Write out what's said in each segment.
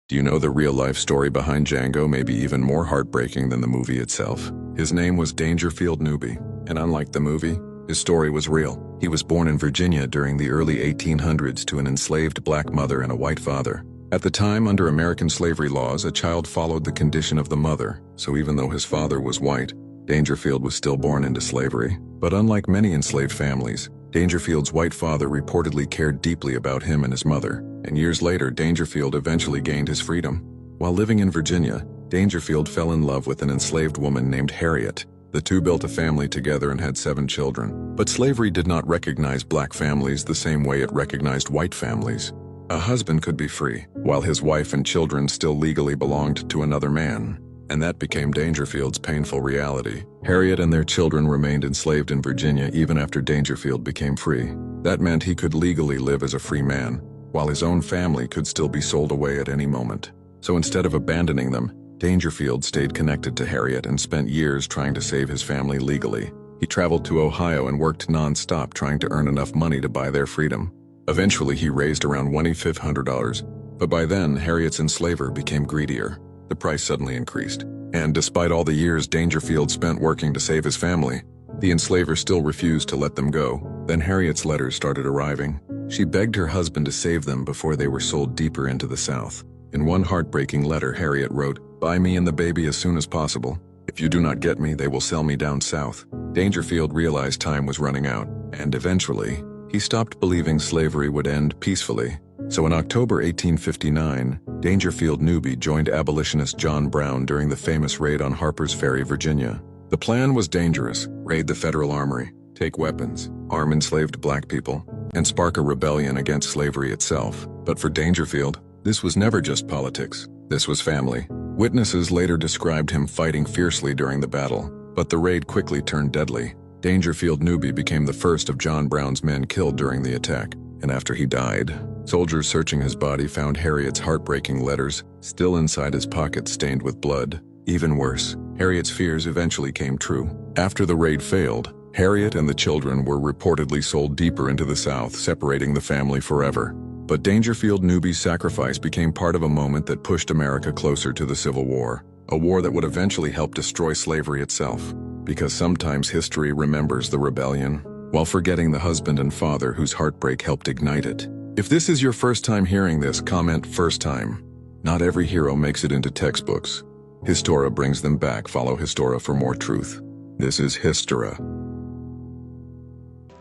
Do you know the real-life story behind Django may be even more heartbreaking than the movie itself? His name was Dangerfield Newby, and unlike the movie, his story was real. He was born in Virginia during the early 1800s to an enslaved black mother and a white father. At the time, under American slavery laws, a child followed the condition of the mother, so even though his father was white, Dangerfield was still born into slavery. But unlike many enslaved families, Dangerfield's white father reportedly cared deeply about him and his mother, and years later, Dangerfield eventually gained his freedom. While living in Virginia, Dangerfield fell in love with an enslaved woman named Harriet. The two built a family together and had 7 children. But slavery did not recognize black families the same way it recognized white families. A husband could be free, while his wife and children still legally belonged to another man. And that became Dangerfield's painful reality. Harriet and their children remained enslaved in Virginia even after Dangerfield became free. That meant he could legally live as a free man, while his own family could still be sold away at any moment. So instead of abandoning them, Dangerfield stayed connected to Harriet and spent years trying to save his family legally. He traveled to Ohio and worked non-stop trying to earn enough money to buy their freedom. Eventually, he raised around $2,500, but by then, Harriet's enslaver became greedier. The price suddenly increased, and despite all the years Dangerfield spent working to save his family, the enslaver still refused to let them go. Then Harriet's letters started arriving. She begged her husband to save them before they were sold deeper into the South. In one heartbreaking letter, Harriet wrote, "Buy me and the baby as soon as possible. If you do not get me, they will sell me down south." Dangerfield realized time was running out, and eventually, he stopped believing slavery would end peacefully. So in October 1859, Dangerfield Newby joined abolitionist John Brown during the famous raid on Harper's Ferry, Virginia. The plan was dangerous: raid the federal armory, take weapons, arm enslaved black people, and spark a rebellion against slavery itself. But for Dangerfield, this was never just politics. This was family. Witnesses later described him fighting fiercely during the battle, but the raid quickly turned deadly. Dangerfield Newby became the first of John Brown's men killed during the attack, and after he died, soldiers searching his body found Harriet's heartbreaking letters still inside his pocket stained with blood. Even worse, Harriet's fears eventually came true. After the raid failed, Harriet and the children were reportedly sold deeper into the South, separating the family forever. But Dangerfield Newby's sacrifice became part of a moment that pushed America closer to the Civil War, a war that would eventually help destroy slavery itself. Because sometimes history remembers the rebellion, while forgetting the husband and father whose heartbreak helped ignite it. If this is your first time hearing this, comment "first time." Not every hero makes it into textbooks. Histora brings them back. Follow Histora for more truth. This is Histora.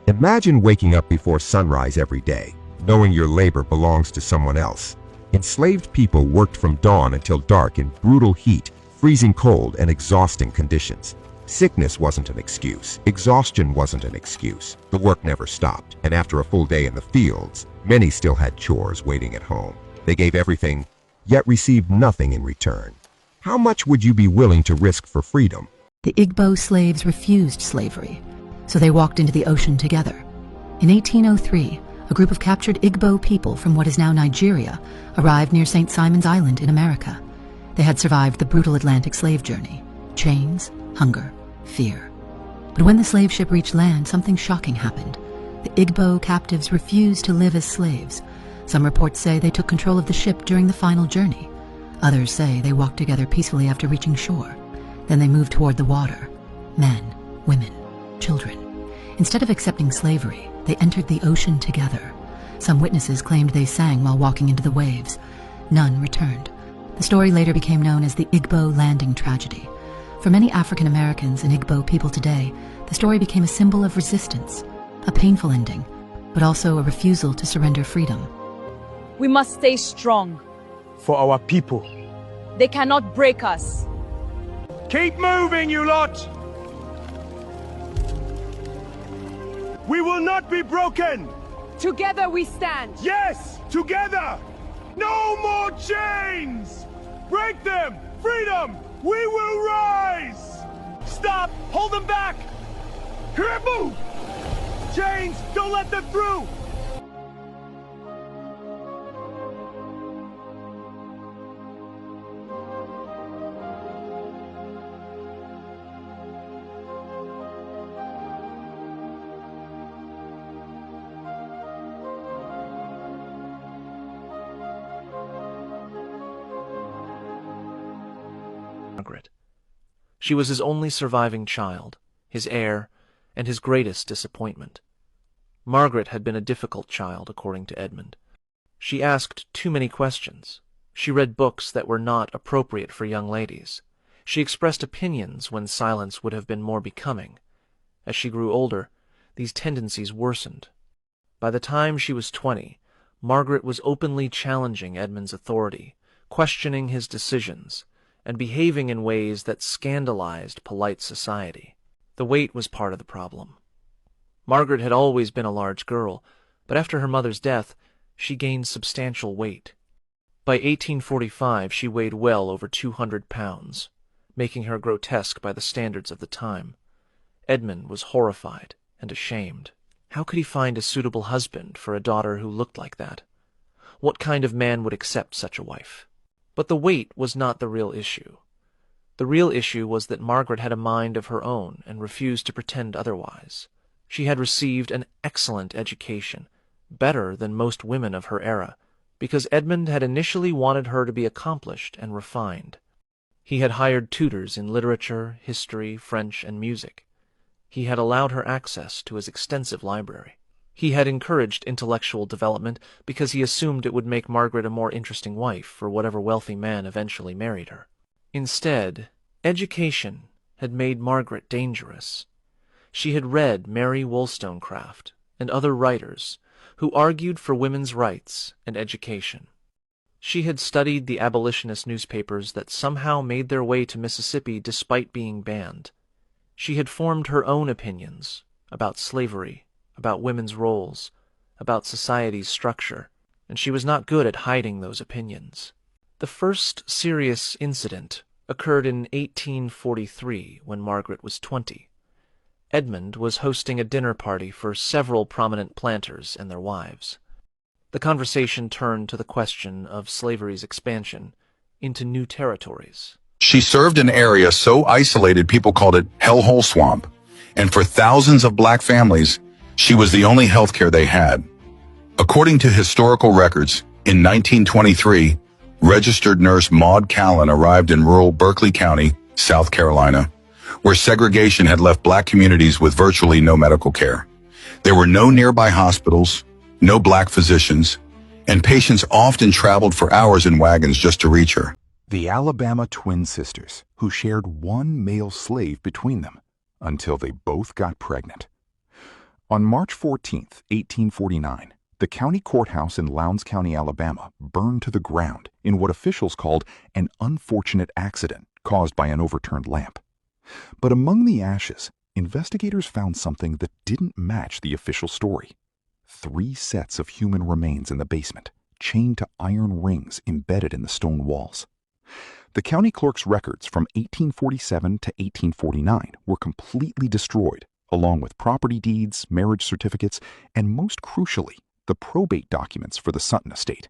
Imagine waking up before sunrise every day, knowing your labor belongs to someone else. Enslaved people worked from dawn until dark in brutal heat, freezing cold, and exhausting conditions. Sickness wasn't an excuse. Exhaustion wasn't an excuse. The work never stopped, and after a full day in the fields, many still had chores waiting at home. They gave everything, yet received nothing in return. How much would you be willing to risk for freedom? The Igbo slaves refused slavery, so they walked into the ocean together. In 1803, a group of captured Igbo people from what is now Nigeria arrived near St. Simon's Island in America. They had survived the brutal Atlantic slave journey: chains, hunger, fear. But when the slave ship reached land, something shocking happened. The Igbo captives refused to live as slaves. Some reports say they took control of the ship during the final journey. Others say they walked together peacefully after reaching shore. Then they moved toward the water. Men, women, children. Instead of accepting slavery, they entered the ocean together. Some witnesses claimed they sang while walking into the waves. None returned. The story later became known as the Igbo landing tragedy. For many African Americans and Igbo people today, the story became a symbol of resistance, a painful ending, but also a refusal to surrender freedom. We must stay strong. For our people. They cannot break us. Keep moving, you lot! We will not be broken! Together we stand. Yes! Together! No more chains! Break them! Freedom! We will rise! Stop! Hold them back! Move! Chains! Don't let them through! Margaret. She was his only surviving child, his heir, and his greatest disappointment. Margaret had been a difficult child, according to Edmund. She asked too many questions. She read books that were not appropriate for young ladies. She expressed opinions when silence would have been more becoming. As she grew older, these tendencies worsened. By the time she was 20, Margaret was openly challenging Edmund's authority, questioning his decisions, and behaving in ways that scandalized polite society. The weight was part of the problem. Margaret had always been a large girl, but after her mother's death, she gained substantial weight. By 1845, she weighed well over 200 pounds, making her grotesque by the standards of the time. Edmund was horrified and ashamed. How could he find a suitable husband for a daughter who looked like that? What kind of man would accept such a wife? But the weight was not the real issue. The real issue was that Margaret had a mind of her own and refused to pretend otherwise. She had received an excellent education, better than most women of her era, because Edmund had initially wanted her to be accomplished and refined. He had hired tutors in literature, history, French, and music. He had allowed her access to his extensive library. He had encouraged intellectual development because he assumed it would make Margaret a more interesting wife for whatever wealthy man eventually married her. Instead, education had made Margaret dangerous. She had read Mary Wollstonecraft and other writers who argued for women's rights and education. She had studied the abolitionist newspapers that somehow made their way to Mississippi despite being banned. She had formed her own opinions about slavery, about women's roles, about society's structure, and she was not good at hiding those opinions. The first serious incident occurred in 1843 when Margaret was 20. Edmund was hosting a dinner party for several prominent planters and their wives. The conversation turned to the question of slavery's expansion into new territories. She served an area so isolated people called it Hellhole Swamp, and for thousands of black families, she was the only health care they had. According to historical records, in 1923, registered nurse Maud Callan arrived in rural Berkeley County, South Carolina, where segregation had left black communities with virtually no medical care. There were no nearby hospitals, no black physicians, and patients often traveled for hours in wagons just to reach her. The Alabama twin sisters, who shared one male slave between them, until they both got pregnant. On March 14, 1849, the county courthouse in Lowndes County, Alabama, burned to the ground in what officials called an unfortunate accident caused by an overturned lamp. But among the ashes, investigators found something that didn't match the official story. 3 sets of human remains in the basement, chained to iron rings embedded in the stone walls. The county clerk's records from 1847 to 1849 were completely destroyed, along with property deeds, marriage certificates, and most crucially, the probate documents for the Sutton estate.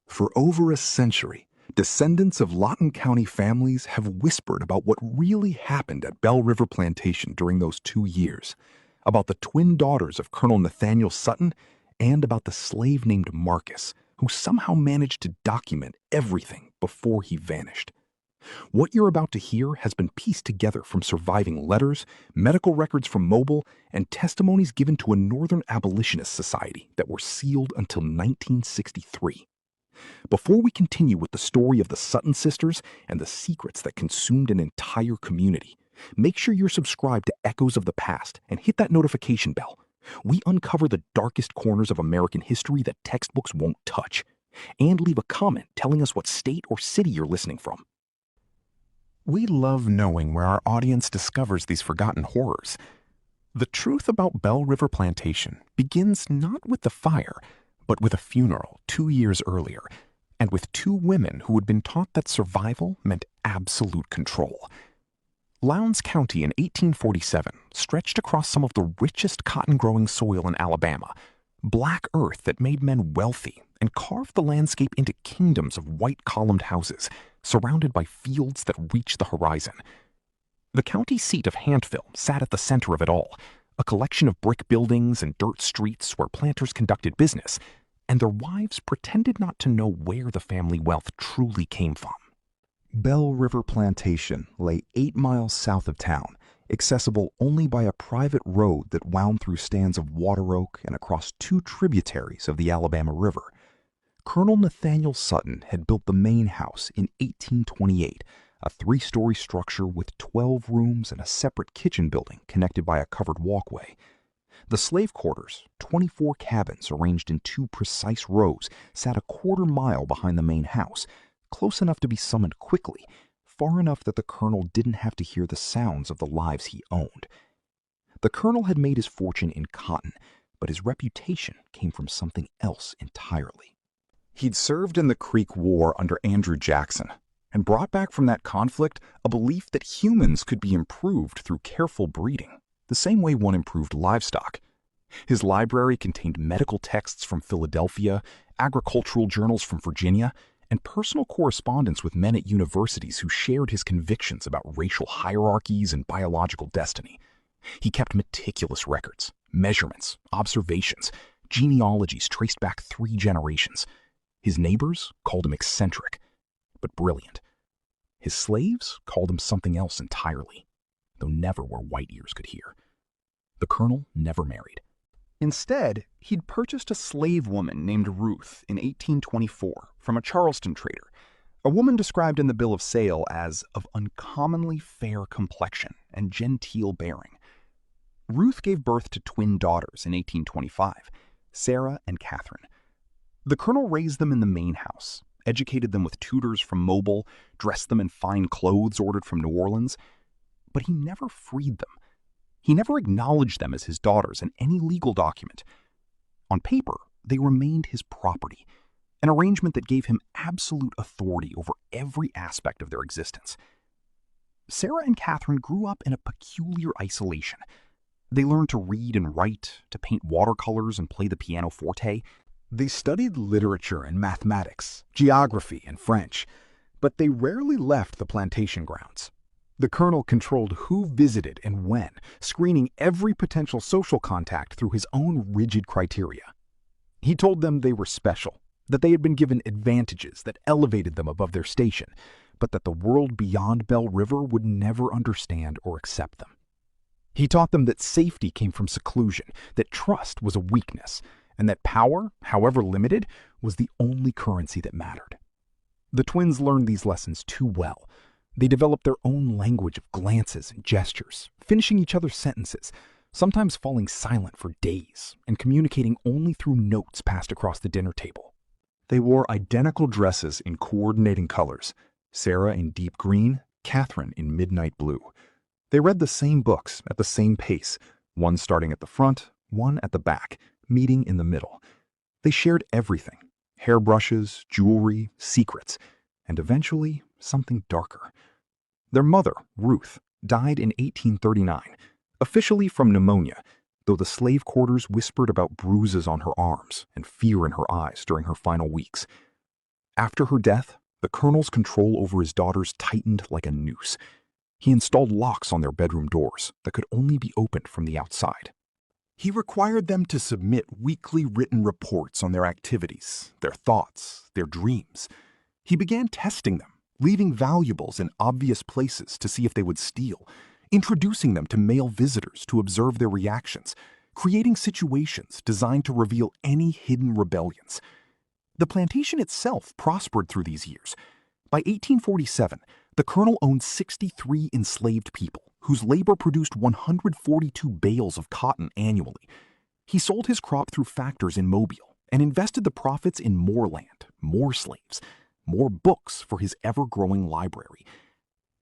For over a century, descendants of Lawton County families have whispered about what really happened at Bell River Plantation during those 2 years, about the twin daughters of Colonel Nathaniel Sutton, and about the slave named Marcus, who somehow managed to document everything before he vanished. What you're about to hear has been pieced together from surviving letters, medical records from Mobile, and testimonies given to a Northern Abolitionist Society that were sealed until 1963. Before we continue with the story of the Sutton sisters and the secrets that consumed an entire community, make sure you're subscribed to Echoes of the Past and hit that notification bell. We uncover the darkest corners of American history that textbooks won't touch. And leave a comment telling us what state or city you're listening from. We love knowing where our audience discovers these forgotten horrors. The truth about Bell River Plantation begins not with the fire, but with a funeral 2 years earlier, and with 2 women who had been taught that survival meant absolute control. Lowndes County in 1847 stretched across some of the richest cotton-growing soil in Alabama, black earth that made men wealthy and carved the landscape into kingdoms of white columned houses, surrounded by fields that reached the horizon. The county seat of Hantville sat at the center of it all, a collection of brick buildings and dirt streets where planters conducted business, and their wives pretended not to know where the family wealth truly came from. Bell River Plantation lay 8 miles south of town, accessible only by a private road that wound through stands of water oak and across 2 tributaries of the Alabama River. Colonel Nathaniel Sutton had built the main house in 1828, a 3-story structure with 12 rooms and a separate kitchen building connected by a covered walkway. The slave quarters, 24 cabins arranged in 2 precise rows, sat a quarter mile behind the main house, close enough to be summoned quickly, far enough that the colonel didn't have to hear the sounds of the lives he owned. The colonel had made his fortune in cotton, but his reputation came from something else entirely. He'd served in the Creek War under Andrew Jackson, and brought back from that conflict a belief that humans could be improved through careful breeding, the same way one improved livestock. His library contained medical texts from Philadelphia, agricultural journals from Virginia, and personal correspondence with men at universities who shared his convictions about racial hierarchies and biological destiny. He kept meticulous records, measurements, observations, genealogies traced back 3 generations. His neighbors called him eccentric, but brilliant. His slaves called him something else entirely, though never where white ears could hear. The colonel never married. Instead, he'd purchased a slave woman named Ruth in 1824 from a Charleston trader, a woman described in the bill of sale as of uncommonly fair complexion and genteel bearing. Ruth gave birth to twin daughters in 1825, Sarah and Catherine. The colonel raised them in the main house, educated them with tutors from Mobile, dressed them in fine clothes ordered from New Orleans, but he never freed them. He never acknowledged them as his daughters in any legal document. On paper, they remained his property, an arrangement that gave him absolute authority over every aspect of their existence. Sarah and Catherine grew up in a peculiar isolation. They learned to read and write, to paint watercolors and play the pianoforte. They studied literature and mathematics, geography and French, but they rarely left the plantation grounds. The colonel controlled who visited and when, screening every potential social contact through his own rigid criteria. He told them they were special, that they had been given advantages that elevated them above their station, but that the world beyond Bell River would never understand or accept them. He taught them that safety came from seclusion, that trust was a weakness, and that power, however limited, was the only currency that mattered. The twins learned these lessons too well. They developed their own language of glances and gestures, finishing each other's sentences, sometimes falling silent for days and communicating only through notes passed across the dinner table. They wore identical dresses in coordinating colors, Sarah in deep green, Catherine in midnight blue. They read the same books at the same pace, one starting at the front, one at the back, meeting in the middle. They shared everything, hairbrushes, jewelry, secrets, and eventually something darker. Their mother, Ruth, died in 1839, officially from pneumonia, though the slave quarters whispered about bruises on her arms and fear in her eyes during her final weeks. After her death, the colonel's control over his daughters tightened like a noose. He installed locks on their bedroom doors that could only be opened from the outside. He required them to submit weekly written reports on their activities, their thoughts, their dreams. He began testing them, leaving valuables in obvious places to see if they would steal, introducing them to male visitors to observe their reactions, creating situations designed to reveal any hidden rebellions. The plantation itself prospered through these years. By 1847, the colonel owned 63 enslaved people, whose labor produced 142 bales of cotton annually. He sold his crop through factors in Mobile and invested the profits in more land, more slaves, more books for his ever-growing library.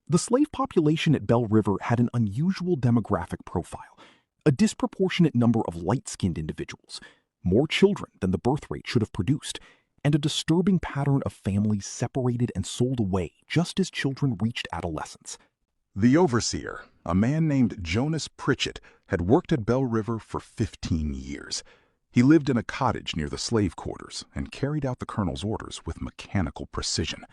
The slave population at Bell River had an unusual demographic profile, a disproportionate number of light-skinned individuals, more children than the birth rate should have produced, and a disturbing pattern of families separated and sold away just as children reached adolescence. The overseer, a man named Jonas Pritchett, had worked at Bell River for 15 years. He lived in a cottage near the slave quarters and carried out the colonel's orders with mechanical precision.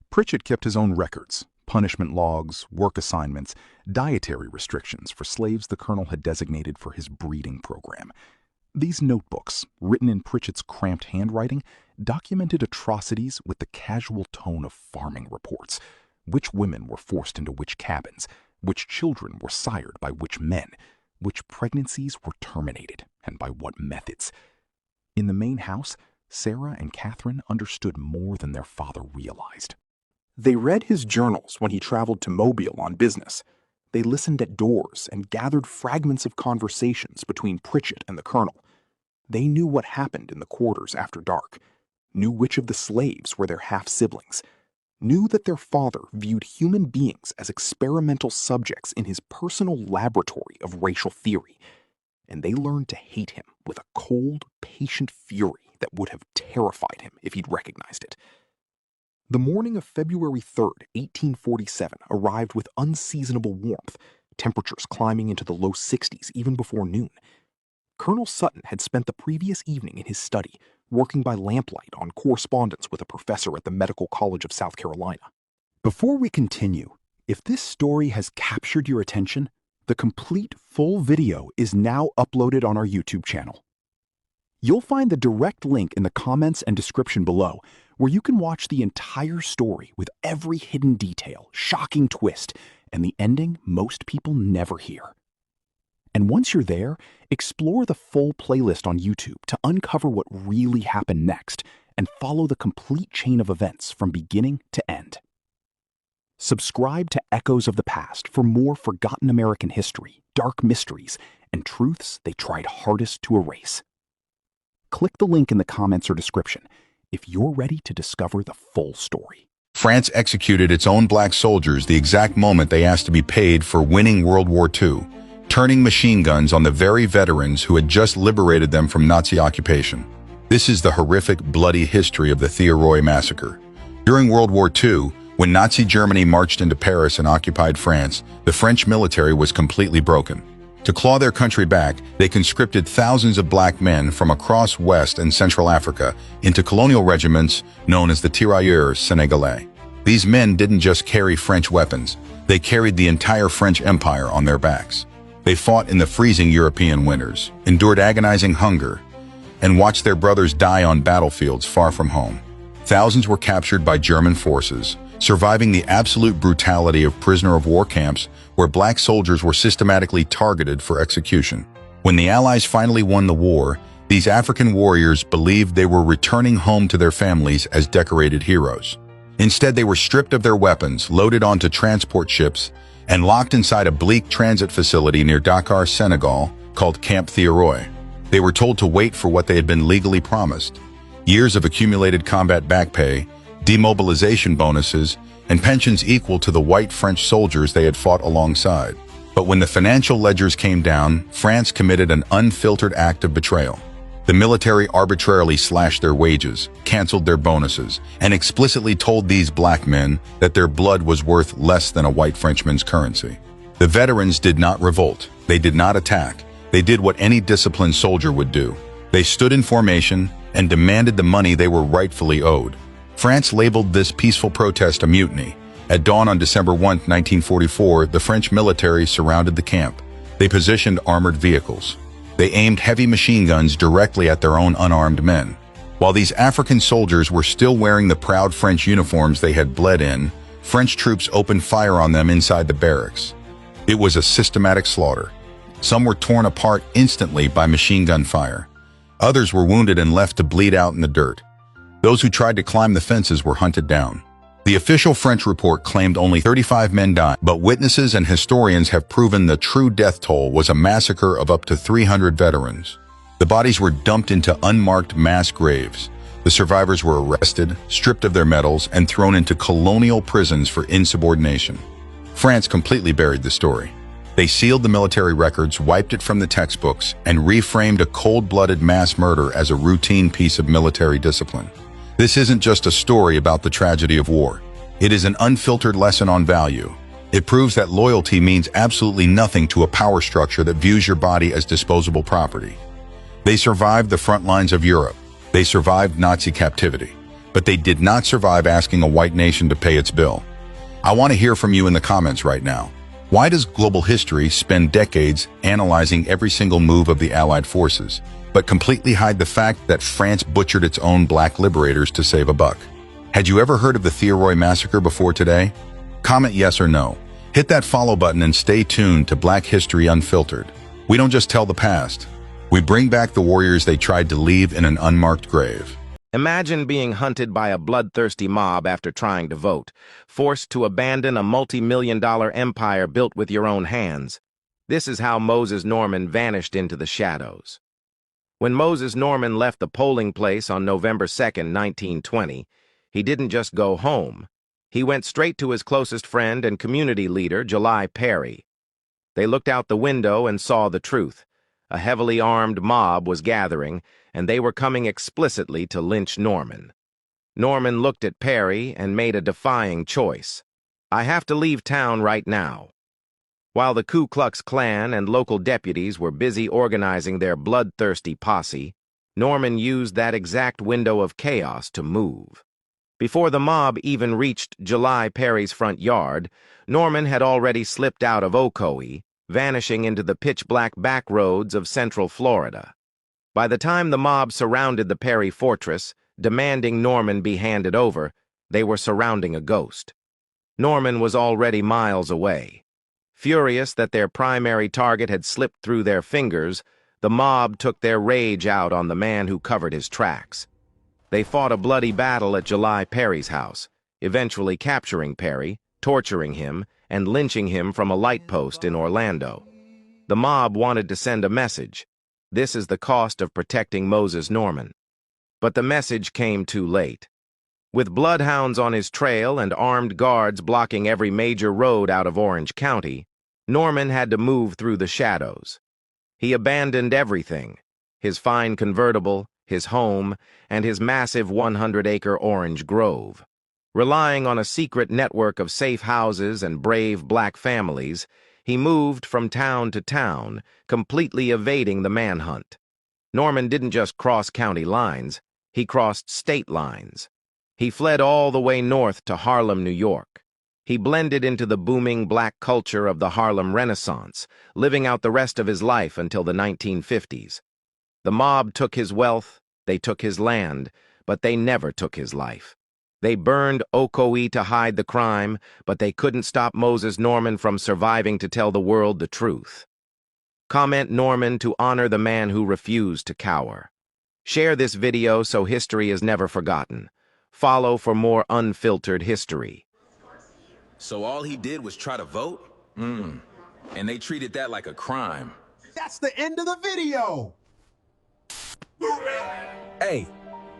Pritchett kept his own records, punishment logs, work assignments, dietary restrictions for slaves the colonel had designated for his breeding program. These notebooks, written in Pritchett's cramped handwriting, documented atrocities with the casual tone of farming reports. which women were forced into which cabins, which children were sired by which men, which pregnancies were terminated, and by what methods. In the main house, Sarah and Catherine understood more than their father realized. They read his journals when he traveled to Mobile on business. They listened at doors and gathered fragments of conversations between Pritchett and the colonel. They knew what happened in the quarters after dark, knew which of the slaves were their half-siblings, knew that their father viewed human beings as experimental subjects in his personal laboratory of racial theory, and they learned to hate him with a cold, patient fury that would have terrified him if he'd recognized it. The morning of February 3rd, 1847 arrived with unseasonable warmth, temperatures climbing into the low 60s even before noon. Colonel Sutton had spent the previous evening in his study, working by lamplight on correspondence with a professor at the Medical College of South Carolina. Before we continue, if this story has captured your attention, the complete full video is now uploaded on our YouTube channel. You'll find the direct link in the comments and description below, where you can watch the entire story with every hidden detail, shocking twist, and the ending most people never hear. And once you're there, explore the full playlist on YouTube to uncover what really happened next and follow the complete chain of events from beginning to end. Subscribe to Echoes of the Past for more forgotten American history, dark mysteries, and truths they tried hardest to erase. Click the link in the comments or description if you're ready to discover the full story. France executed its own black soldiers the exact moment they asked to be paid for winning World War II, turning machine guns on the very veterans who had just liberated them from Nazi occupation. This is the horrific, bloody history of the Thiaroye massacre. During World War II, when Nazi Germany marched into Paris and occupied France, the French military was completely broken. To claw their country back, they conscripted thousands of black men from across West and Central Africa into colonial regiments known as the Tirailleurs Sénégalais. These men didn't just carry French weapons, they carried the entire French Empire on their backs. They fought in the freezing European winters, endured agonizing hunger, and watched their brothers die on battlefields far from home. Thousands were captured by German forces, surviving the absolute brutality of prisoner of war camps where black soldiers were systematically targeted for execution. When the Allies finally won the war, these African warriors believed they were returning home to their families as decorated heroes. Instead, they were stripped of their weapons, loaded onto transport ships, and locked inside a bleak transit facility near Dakar, Senegal, called Camp Thiaroye. They were told to wait for what they had been legally promised: years of accumulated combat back pay, demobilization bonuses, and pensions equal to the white French soldiers they had fought alongside. But when the financial ledgers came down, France committed an unfiltered act of betrayal. The military arbitrarily slashed their wages, canceled their bonuses, and explicitly told these black men that their blood was worth less than a white Frenchman's currency. The veterans did not revolt. They did not attack. They did what any disciplined soldier would do. They stood in formation and demanded the money they were rightfully owed. France labeled this peaceful protest a mutiny. At dawn on December 1, 1944, the French military surrounded the camp. They positioned armored vehicles. They aimed heavy machine guns directly at their own unarmed men. While these African soldiers were still wearing the proud French uniforms they had bled in, French troops opened fire on them inside the barracks. It was a systematic slaughter. Some were torn apart instantly by machine gun fire. Others were wounded and left to bleed out in the dirt. Those who tried to climb the fences were hunted down. The official French report claimed only 35 men died, but witnesses and historians have proven the true death toll was a massacre of up to 300 veterans. The bodies were dumped into unmarked mass graves. The survivors were arrested, stripped of their medals, and thrown into colonial prisons for insubordination. France completely buried the story. They sealed the military records, wiped it from the textbooks, and reframed a cold-blooded mass murder as a routine piece of military discipline. This isn't just a story about the tragedy of war. It is an unfiltered lesson on value. It proves that loyalty means absolutely nothing to a power structure that views your body as disposable property. They survived the front lines of Europe. They survived Nazi captivity. But they did not survive asking a white nation to pay its bill. I want to hear from you in the comments right now. Why does global history spend decades analyzing every single move of the Allied forces, but completely hide the fact that France butchered its own black liberators to save a buck? Had you ever heard of the Thiaroye massacre before today? Comment yes or no. Hit that follow button and stay tuned to Black History Unfiltered. We don't just tell the past. We bring back the warriors they tried to leave in an unmarked grave. Imagine being hunted by a bloodthirsty mob after trying to vote, forced to abandon a multi-million-dollar empire built with your own hands. This is how Moses Norman vanished into the shadows. When Moses Norman left the polling place on November 2nd, 1920, he didn't just go home. He went straight to his closest friend and community leader, July Perry. They looked out the window and saw the truth. A heavily armed mob was gathering, and they were coming explicitly to lynch Norman. Norman looked at Perry and made a defying choice. "I have to leave town right now." While the Ku Klux Klan and local deputies were busy organizing their bloodthirsty posse, Norman used that exact window of chaos to move. Before the mob even reached July Perry's front yard, Norman had already slipped out of Ocoee, vanishing into the pitch-black back roads of central Florida. By the time the mob surrounded the Perry fortress, demanding Norman be handed over, they were surrounding a ghost. Norman was already miles away. Furious that their primary target had slipped through their fingers, the mob took their rage out on the man who covered his tracks. They fought a bloody battle at July Perry's house, eventually capturing Perry, torturing him, and lynching him from a light post in Orlando. The mob wanted to send a message. This is the cost of protecting Moses Norman. But the message came too late. With bloodhounds on his trail and armed guards blocking every major road out of Orange County, Norman had to move through the shadows. He abandoned everything: his fine convertible, his home, and his massive 100-acre orange grove. Relying on a secret network of safe houses and brave black families, he moved from town to town, completely evading the manhunt. Norman didn't just cross county lines, he crossed state lines. He fled all the way north to Harlem, New York. He blended into the booming black culture of the Harlem Renaissance, living out the rest of his life until the 1950s. The mob took his wealth, they took his land, but they never took his life. They burned Ocoee to hide the crime, but they couldn't stop Moses Norman from surviving to tell the world the truth. Comment Norman to honor the man who refused to cower. Share this video so history is never forgotten. Follow for more unfiltered history. So all he did was try to vote? And they treated that like a crime. That's the end of the video! Hey,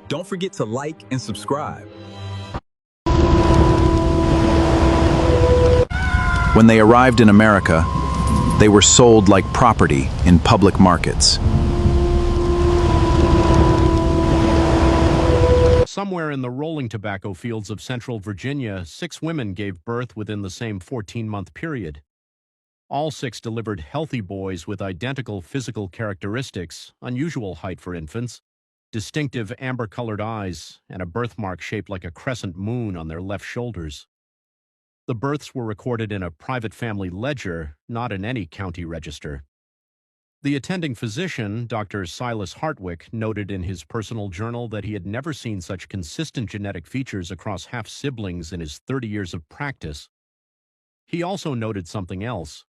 don't forget to like and subscribe. When they arrived in America, they were sold like property in public markets. Somewhere in the rolling tobacco fields of central Virginia, 6 women gave birth within the same 14-month period. All 6 delivered healthy boys with identical physical characteristics, unusual height for infants, distinctive amber-colored eyes, and a birthmark shaped like a crescent moon on their left shoulders. The births were recorded in a private family ledger, not in any county register. The attending physician, Dr. Silas Hartwick, noted in his personal journal that he had never seen such consistent genetic features across half-siblings in his 30 years of practice. He also noted something else.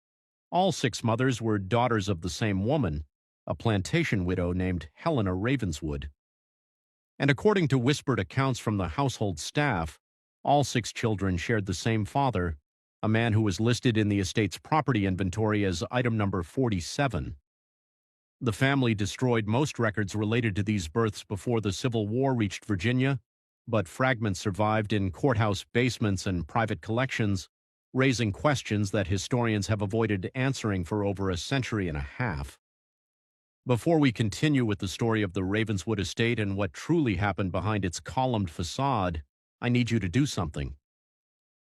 All 6 mothers were daughters of the same woman, a plantation widow named Helena Ravenswood. And according to whispered accounts from the household staff, all 6 children shared the same father, a man who was listed in the estate's property inventory as item number 47. The family destroyed most records related to these births before the Civil War reached Virginia, but fragments survived in courthouse basements and private collections, raising questions that historians have avoided answering for over a century and a half. Before we continue with the story of the Ravenswood estate and what truly happened behind its columned facade, I need you to do something.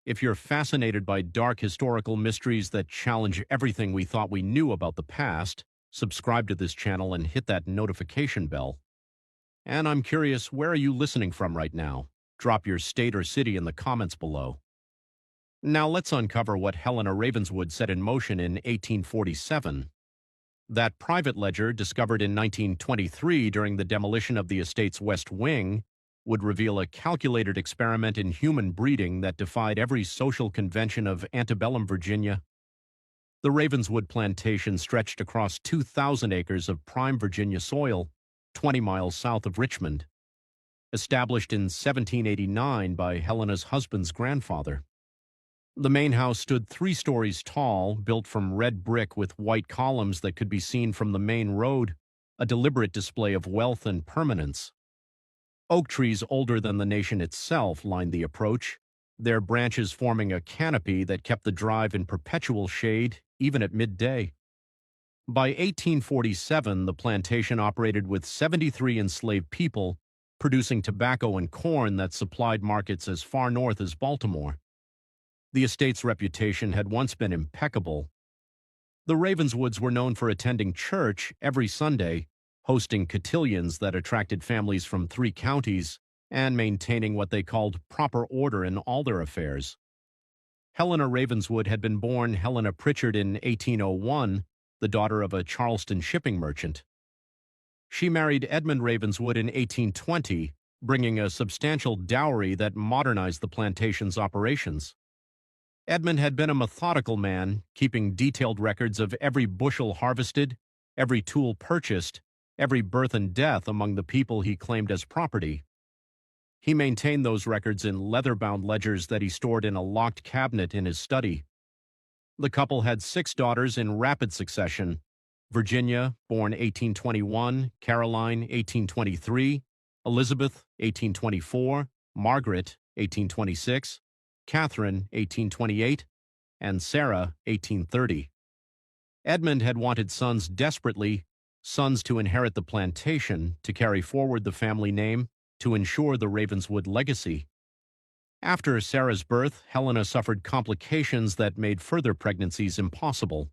If you're fascinated by dark historical mysteries that challenge everything we thought we knew about the past, subscribe to this channel and hit that notification bell. And I'm curious, where are you listening from right now? Drop your state or city in the comments below. Now let's uncover what Helena Ravenswood set in motion in 1847. That private ledger, discovered in 1923 during the demolition of the estate's West Wing, would reveal a calculated experiment in human breeding that defied every social convention of antebellum Virginia. The Ravenswood plantation stretched across 2,000 acres of prime Virginia soil, 20 miles south of Richmond. Established in 1789 by Helena's husband's grandfather. The main house stood 3 stories tall, built from red brick with white columns that could be seen from the main road, a deliberate display of wealth and permanence. Oak trees older than the nation itself lined the approach, their branches forming a canopy that kept the drive in perpetual shade, even at midday. By 1847, the plantation operated with 73 enslaved people, producing tobacco and corn that supplied markets as far north as Baltimore. The estate's reputation had once been impeccable. The Ravenswoods were known for attending church every Sunday, hosting cotillions that attracted families from 3 counties, and maintaining what they called proper order in all their affairs. Helena Ravenswood had been born Helena Pritchard in 1801, the daughter of a Charleston shipping merchant. She married Edmund Ravenswood in 1820, bringing a substantial dowry that modernized the plantation's operations. Edmund had been a methodical man, keeping detailed records of every bushel harvested, every tool purchased, every birth and death among the people he claimed as property. He maintained those records in leather-bound ledgers that he stored in a locked cabinet in his study. The couple had 6 daughters in rapid succession: Virginia, born 1821, Caroline, 1823, Elizabeth, 1824, Margaret, 1826, Catherine, 1828, and Sarah, 1830. Edmund had wanted sons desperately, sons to inherit the plantation, to carry forward the family name, to ensure the Ravenswood legacy. After Sarah's birth, Helena suffered complications that made further pregnancies impossible.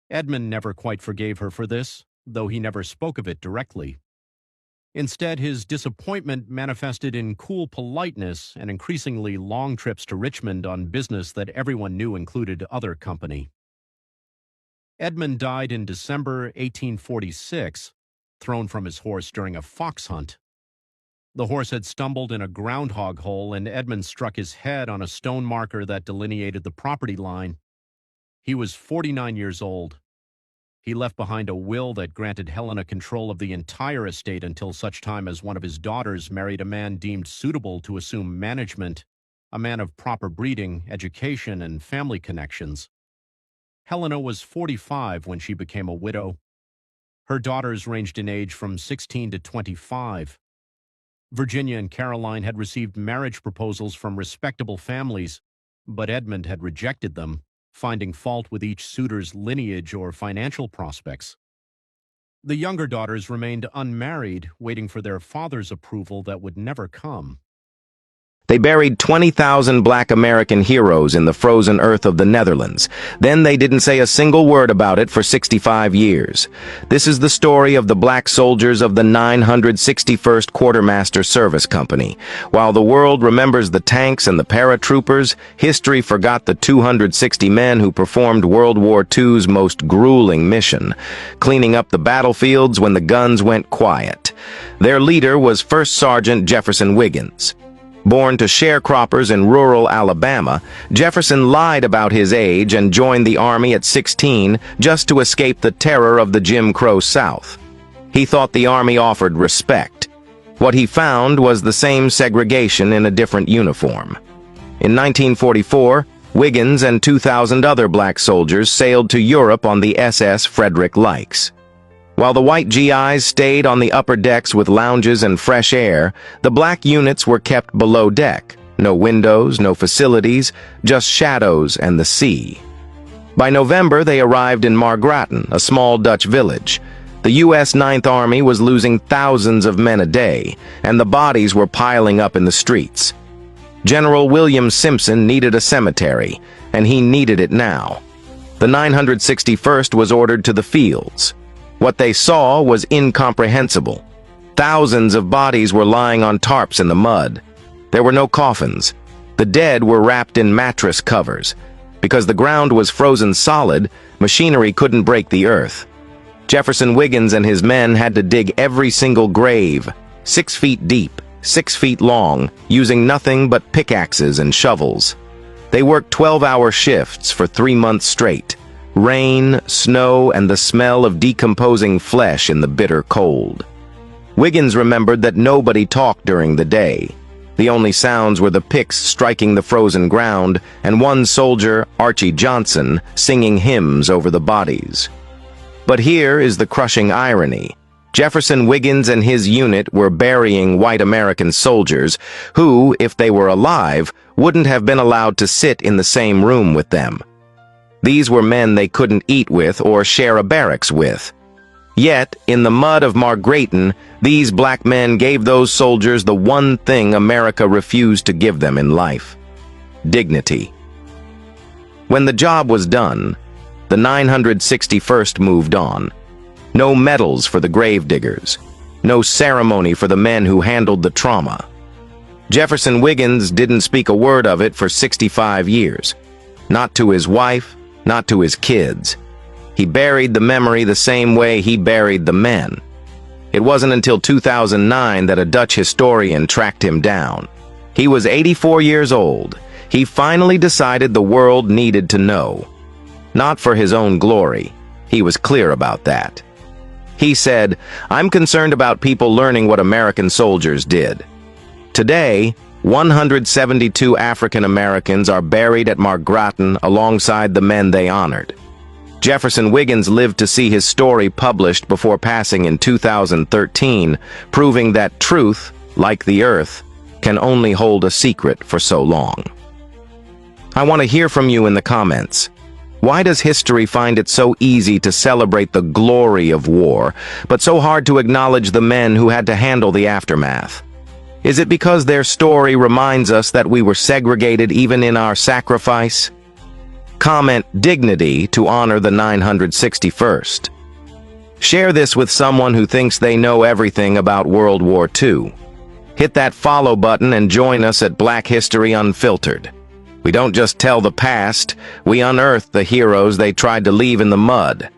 Edmund never quite forgave her for this, though he never spoke of it directly. Instead, his disappointment manifested in cool politeness and increasingly long trips to Richmond on business that everyone knew included other company. Edmund died in December 1846, thrown from his horse during a fox hunt. The horse had stumbled in a groundhog hole, and Edmund struck his head on a stone marker that delineated the property line. He was 49 years old. He left behind a will that granted Helena control of the entire estate until such time as one of his daughters married a man deemed suitable to assume management, a man of proper breeding, education, and family connections. Helena was 45 when she became a widow. Her daughters ranged in age from 16 to 25. Virginia and Caroline had received marriage proposals from respectable families, but Edmund had rejected them, finding fault with each suitor's lineage or financial prospects. The younger daughters remained unmarried, waiting for their father's approval that would never come. They buried 20,000 black American heroes in the frozen earth of the Netherlands. Then they didn't say a single word about it for 65 years. This is the story of the black soldiers of the 961st Quartermaster Service Company. While the world remembers the tanks and the paratroopers, history forgot the 260 men who performed World War II's most grueling mission, cleaning up the battlefields when the guns went quiet. Their leader was First Sergeant Jefferson Wiggins. Born to sharecroppers in rural Alabama, Jefferson lied about his age and joined the Army at 16 just to escape the terror of the Jim Crow South. He thought the Army offered respect. What he found was the same segregation in a different uniform. In 1944, Wiggins and 2,000 other black soldiers sailed to Europe on the SS Frederick Lykes. While the white GIs stayed on the upper decks with lounges and fresh air, the black units were kept below deck. No windows, no facilities, just shadows and the sea. By November, they arrived in Margraten, a small Dutch village. The U.S. Ninth Army was losing thousands of men a day, and the bodies were piling up in the streets. General William Simpson needed a cemetery, and he needed it now. The 961st was ordered to the fields. What they saw was incomprehensible. Thousands of bodies were lying on tarps in the mud. There were no coffins. The dead were wrapped in mattress covers. Because the ground was frozen solid, machinery couldn't break the earth. Jefferson Wiggins and his men had to dig every single grave, 6 feet deep, 6 feet long, using nothing but pickaxes and shovels. They worked 12-hour shifts for 3 months straight. Rain, snow, and the smell of decomposing flesh in the bitter cold. Wiggins remembered that nobody talked during the day. The only sounds were the picks striking the frozen ground and one soldier, Archie Johnson, singing hymns over the bodies. But here is the crushing irony. Jefferson Wiggins and his unit were burying white American soldiers who, if they were alive, wouldn't have been allowed to sit in the same room with them. These were men they couldn't eat with or share a barracks with. Yet, in the mud of Margraten, these black men gave those soldiers the one thing America refused to give them in life: dignity. When the job was done, the 961st moved on. No medals for the gravediggers. No ceremony for the men who handled the trauma. Jefferson Wiggins didn't speak a word of it for 65 years. Not to his wife, not to his kids. He buried the memory the same way he buried the men. It wasn't until 2009 that a Dutch historian tracked him down. He was 84 years old. He finally decided the world needed to know. Not for his own glory. He was clear about that. He said, "I'm concerned about people learning what American soldiers did." Today, 172 African Americans are buried at Margraten alongside the men they honored. Jefferson Wiggins lived to see his story published before passing in 2013, proving that truth, like the earth, can only hold a secret for so long. I want to hear from you in the comments. Why does history find it so easy to celebrate the glory of war, but so hard to acknowledge the men who had to handle the aftermath? Is it because their story reminds us that we were segregated even in our sacrifice? Comment dignity to honor the 961st. Share this with someone who thinks they know everything about World War II. Hit that follow button and join us at Black History Unfiltered. We don't just tell the past, we unearth the heroes they tried to leave in the mud.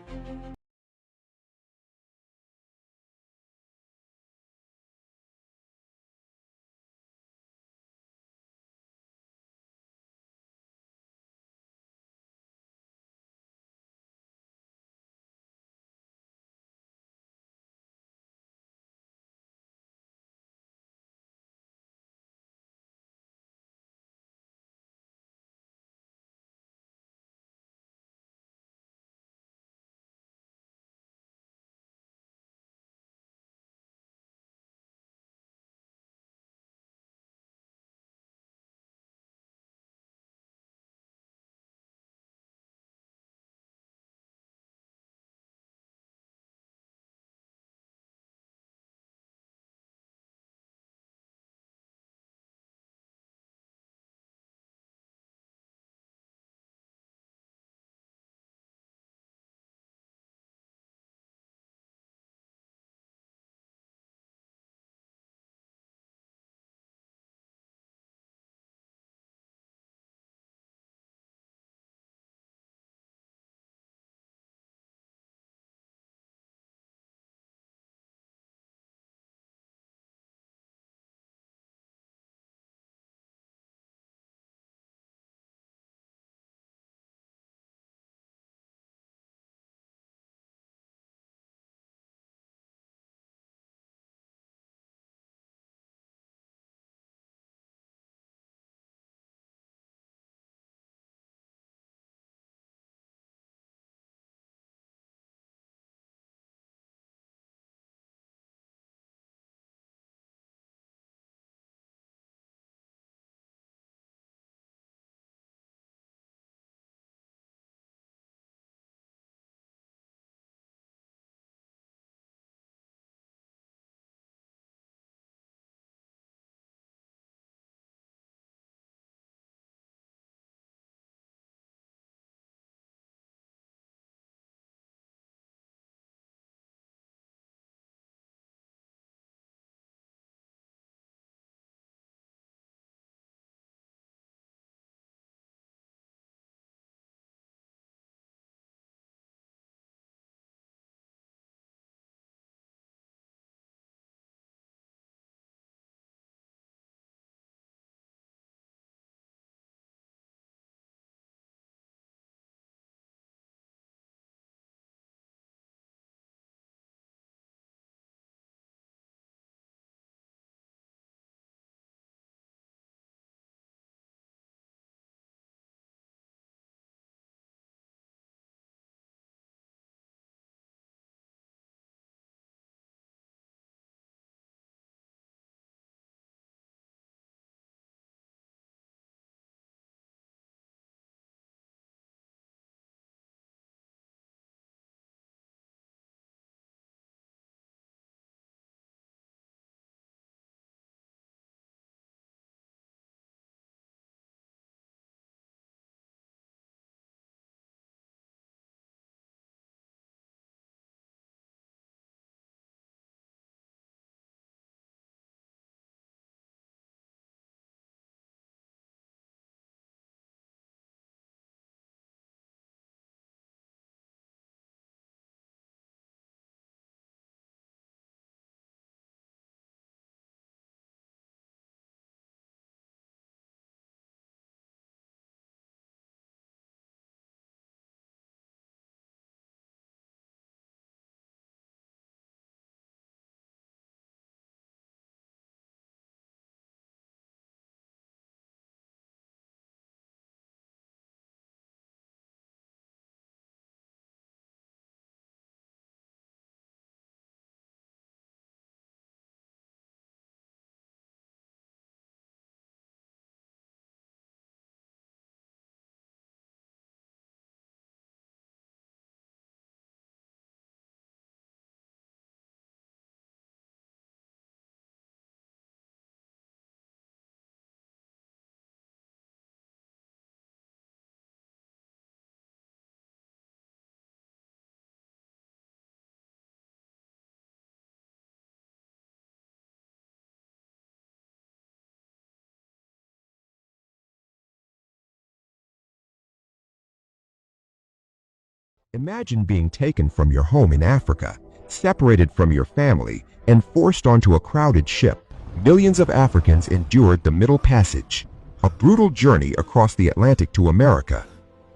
Imagine being taken from your home in Africa, separated from your family, and forced onto a crowded ship. Millions of Africans endured the Middle Passage, a brutal journey across the Atlantic to America.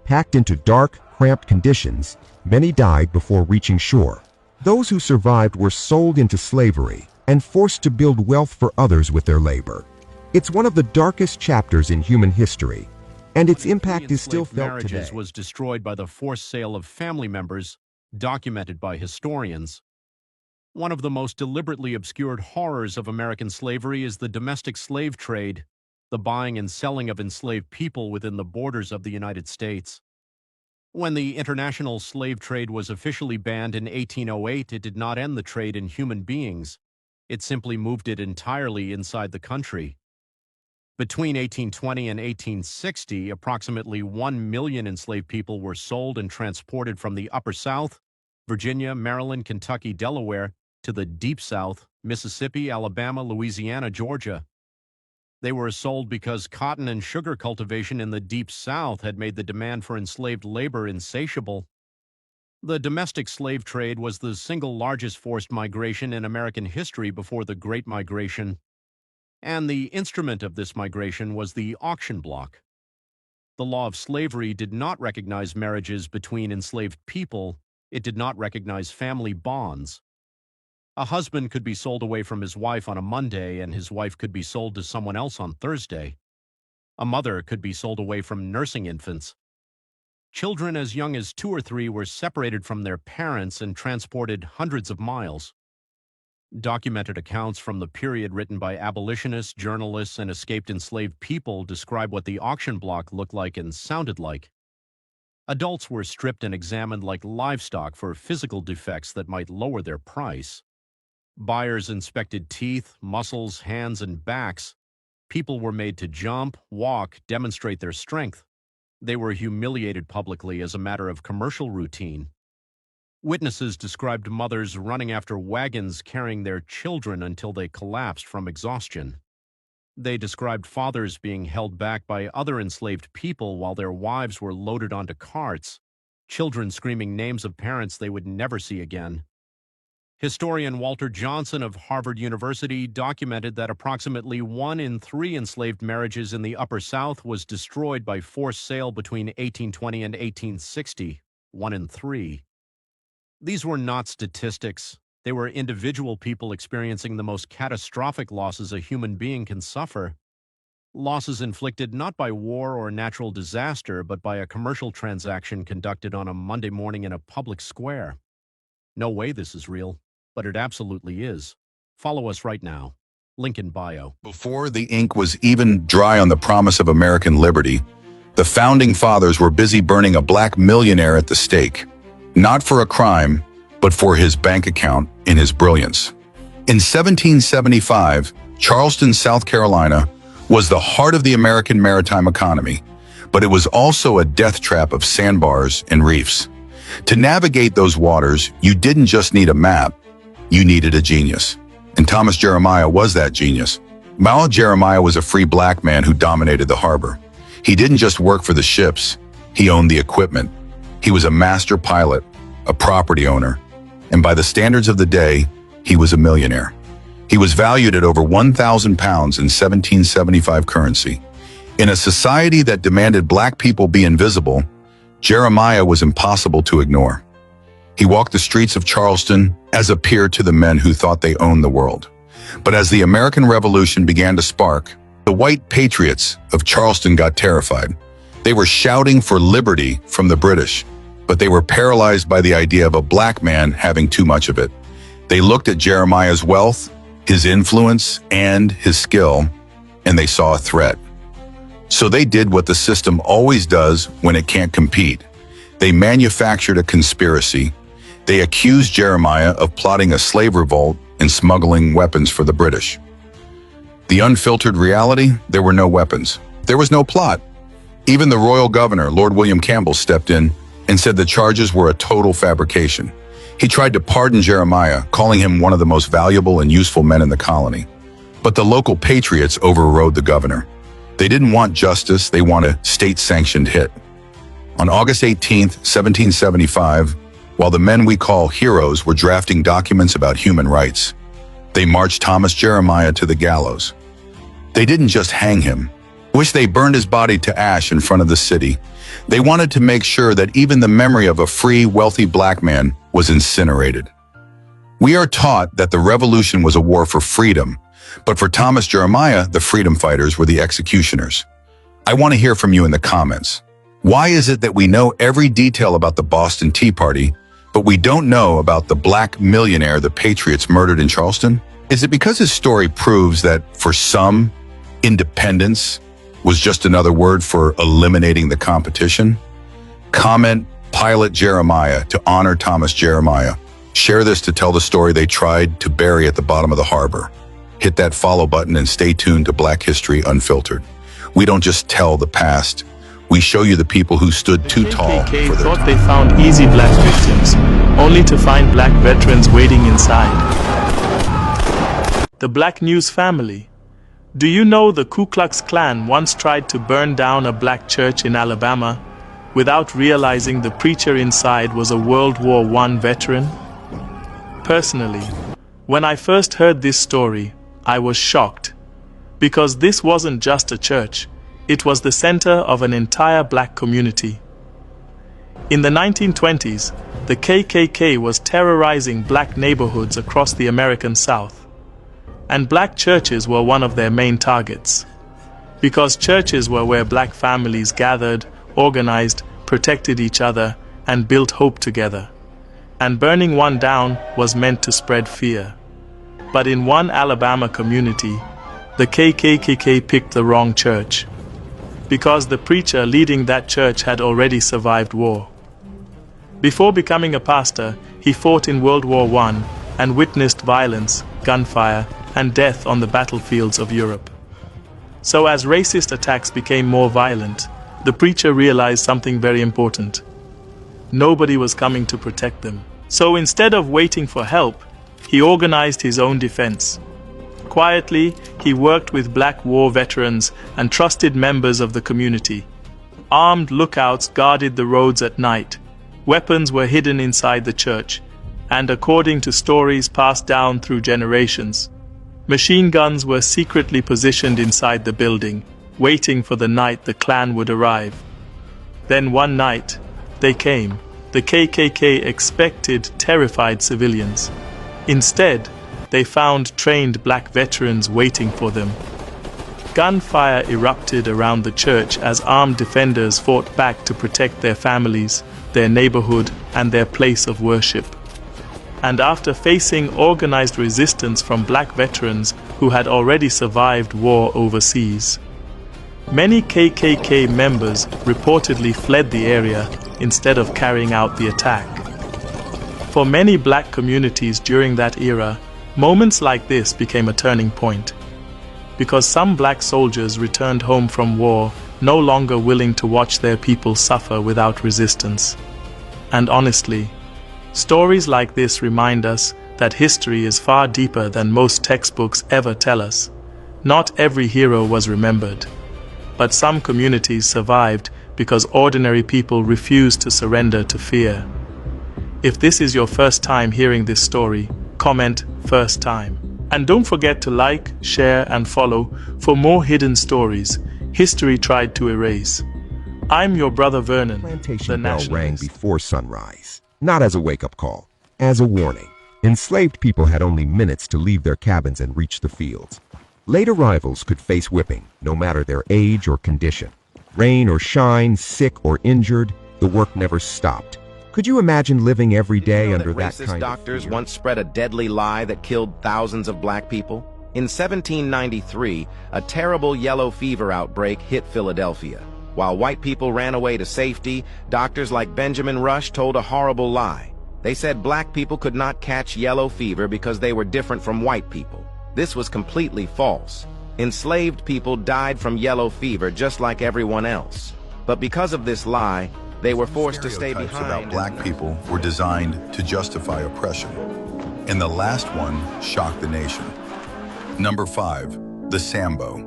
Packed into dark, cramped conditions, many died before reaching shore. Those who survived were sold into slavery and forced to build wealth for others with their labor. It's one of the darkest chapters in human history, and its impact is still felt today. Marriages was destroyed by the forced sale of family members, documented by historians. One of the most deliberately obscured horrors of American slavery is the domestic slave trade, the buying and selling of enslaved people within the borders of the United States. When the international slave trade was officially banned in 1808, it did not end the trade in human beings. It simply moved it entirely inside the country. Between 1820 and 1860, approximately 1 million enslaved people were sold and transported from the Upper South, Virginia, Maryland, Kentucky, Delaware, to the Deep South, Mississippi, Alabama, Louisiana, Georgia. They were sold because cotton and sugar cultivation in the Deep South had made the demand for enslaved labor insatiable. The domestic slave trade was the single largest forced migration in American history before the Great Migration, and the instrument of this migration was the auction block. The law of slavery did not recognize marriages between enslaved people. It did not recognize family bonds. A husband could be sold away from his wife on a Monday, and his wife could be sold to someone else on Thursday. A mother could be sold away from nursing infants. Children as young as 2 or 3 were separated from their parents and transported hundreds of miles. Documented accounts from the period written by abolitionists, journalists, and escaped enslaved people describe what the auction block looked like and sounded like. Adults were stripped and examined like livestock for physical defects that might lower their price. Buyers inspected teeth, muscles, hands, and backs. People were made to jump, walk, demonstrate their strength. They were humiliated publicly as a matter of commercial routine. Witnesses described mothers running after wagons carrying their children until they collapsed from exhaustion. They described fathers being held back by other enslaved people while their wives were loaded onto carts, children screaming names of parents they would never see again. Historian Walter Johnson of Harvard University documented that approximately 1 in 3 enslaved marriages in the Upper South was destroyed by forced sale between 1820 and 1860. 1 in 3. These were not statistics. They were individual people experiencing the most catastrophic losses a human being can suffer. Losses inflicted not by war or natural disaster, but by a commercial transaction conducted on a Monday morning in a public square. No way this is real, but it absolutely is. Follow us right now. Link in bio. Before the ink was even dry on the promise of American liberty, the Founding Fathers were busy burning a black millionaire at the stake. Not for a crime, but for his bank account in his brilliance. In 1775, Charleston, South Carolina, was the heart of the American maritime economy, but it was also a death trap of sandbars and reefs. To navigate those waters, you didn't just need a map, you needed a genius. And Thomas Jeremiah was that genius. Mao Jeremiah was a free black man who dominated the harbor. He didn't just work for the ships, he owned the equipment. He was a master pilot, a property owner, and by the standards of the day, he was a millionaire. He was valued at over 1,000 pounds in 1775 currency. In a society that demanded black people be invisible, Jeremiah was impossible to ignore. He walked the streets of Charleston as a peer to the men who thought they owned the world. But as the American Revolution began to spark, the white patriots of Charleston got terrified. They were shouting for liberty from the British, but they were paralyzed by the idea of a black man having too much of it. They looked at Jeremiah's wealth, his influence, and his skill, and they saw a threat. So they did what the system always does when it can't compete. They manufactured a conspiracy. They accused Jeremiah of plotting a slave revolt and smuggling weapons for the British. The unfiltered reality, there were no weapons. There was no plot. Even the royal governor, Lord William Campbell, stepped in and said the charges were a total fabrication. He tried to pardon Jeremiah, calling him one of the most valuable and useful men in the colony. But the local patriots overrode the governor. They didn't want justice, they wanted a state-sanctioned hit. On August 18, 1775, while the men we call heroes were drafting documents about human rights, they marched Thomas Jeremiah to the gallows. They didn't just hang him. Wish they burned his body to ash in front of the city. They wanted to make sure that even the memory of a free, wealthy black man was incinerated. We are taught that the revolution was a war for freedom, but for Thomas Jeremiah, the freedom fighters were the executioners. I want to hear from you in the comments. Why is it that we know every detail about the Boston Tea Party, but we don't know about the black millionaire the Patriots murdered in Charleston? Is it because his story proves that, for some, independence was just another word for eliminating the competition? Comment Pilot Jeremiah to honor Thomas Jeremiah. Share this to tell the story they tried to bury at the bottom of the harbor. Hit that follow button and stay tuned to Black History Unfiltered. We don't just tell the past. We show you the people who stood too tall for their thought they found easy black victims, only to find black veterans waiting inside. The Black News family. Do you know the Ku Klux Klan once tried to burn down a black church in Alabama without realizing the preacher inside was a World War I veteran? Personally, when I first heard this story, I was shocked, because this wasn't just a church, it was the center of an entire black community. In the 1920s, the KKK was terrorizing black neighborhoods across the American South, and black churches were one of their main targets, because churches were where black families gathered, organized, protected each other, and built hope together. And burning one down was meant to spread fear. But in one Alabama community, the KKK picked the wrong church, because the preacher leading that church had already survived war. Before becoming a pastor, he fought in World War I and witnessed violence, gunfire, and death on the battlefields of Europe. So as racist attacks became more violent, the preacher realized something very important. Nobody was coming to protect them. So instead of waiting for help, he organized his own defense. Quietly, he worked with black war veterans and trusted members of the community. Armed lookouts guarded the roads at night. Weapons were hidden inside the church, and according to stories passed down through generations, machine guns were secretly positioned inside the building, waiting for the night the Klan would arrive. Then one night, they came. The KKK expected terrified civilians. Instead, they found trained black veterans waiting for them. Gunfire erupted around the church as armed defenders fought back to protect their families, their neighborhood, and their place of worship. And after facing organized resistance from black veterans who had already survived war overseas, many KKK members reportedly fled the area instead of carrying out the attack. For many black communities during that era, moments like this became a turning point, because some black soldiers returned home from war no longer willing to watch their people suffer without resistance. And honestly, stories like this remind us that history is far deeper than most textbooks ever tell us. Not every hero was remembered, but some communities survived because ordinary people refused to surrender to fear. If this is your first time hearing this story, comment "first time." And don't forget to like, share, and follow for more hidden stories history tried to erase. I'm your brother Vernon, Plantation bell rang before sunrise, not as a wake-up call, as a warning. Enslaved people had only minutes to leave their cabins and reach the fields. Late arrivals could face whipping, no matter their age or condition. Rain or shine, sick or injured, the work never stopped. Could you imagine living every day under that kind of fear? Racist doctors once spread a deadly lie that killed thousands of black people? In 1793, a terrible yellow fever outbreak hit Philadelphia. While white people ran away to safety, doctors like Benjamin Rush told a horrible lie. They said black people could not catch yellow fever because they were different from white people. This was completely false. Enslaved people died from yellow fever just like everyone else. But because of this lie, they were forced to stay behind. Stereotypes about black people were designed to justify oppression. And the last one shocked the nation. Number 5, the Sambo.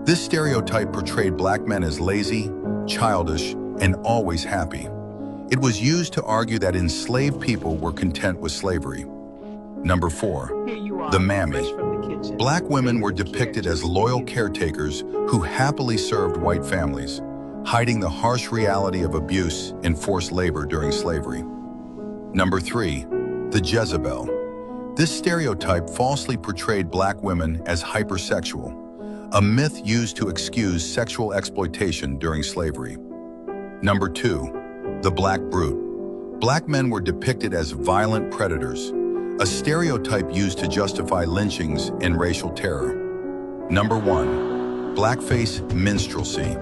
This stereotype portrayed black men as lazy, childish, and always happy. It was used to argue that enslaved people were content with slavery. Number 4, the mammy. Black women were depicted as loyal caretakers who happily served white families, hiding the harsh reality of abuse and forced labor during slavery. Number 3, the Jezebel. This stereotype falsely portrayed black women as hypersexual, a myth used to excuse sexual exploitation during slavery. Number 2, the Black Brute. Black men were depicted as violent predators, a stereotype used to justify lynchings and racial terror. Number 1, blackface minstrelsy.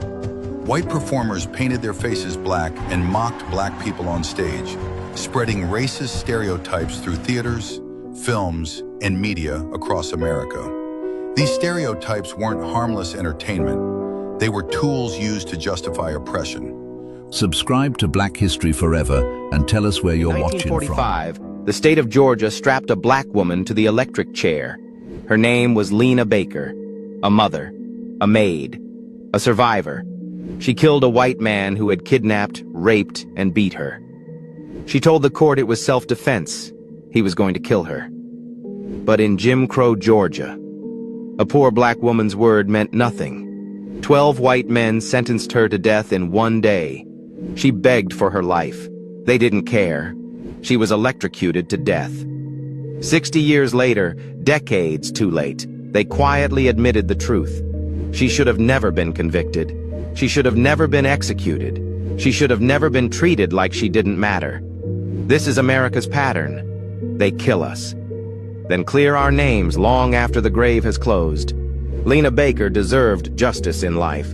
White performers painted their faces black and mocked black people on stage, spreading racist stereotypes through theaters, films, and media across America. These stereotypes weren't harmless entertainment. They were tools used to justify oppression. Subscribe to Black History Forever and tell us where you're watching from. 1945, the state of Georgia strapped a black woman to the electric chair. Her name was Lena Baker, a mother, a maid, a survivor. She killed a white man who had kidnapped, raped, and beat her. She told the court it was self-defense. He was going to kill her. But in Jim Crow, Georgia, a poor black woman's word meant nothing. 12 white men sentenced her to death in one day. She begged for her life. They didn't care. She was electrocuted to death. 60 years later, decades too late, they quietly admitted the truth. She should have never been convicted. She should have never been executed. She should have never been treated like she didn't matter. This is America's pattern. They kill us, then clear our names long after the grave has closed. Lena Baker deserved justice in life,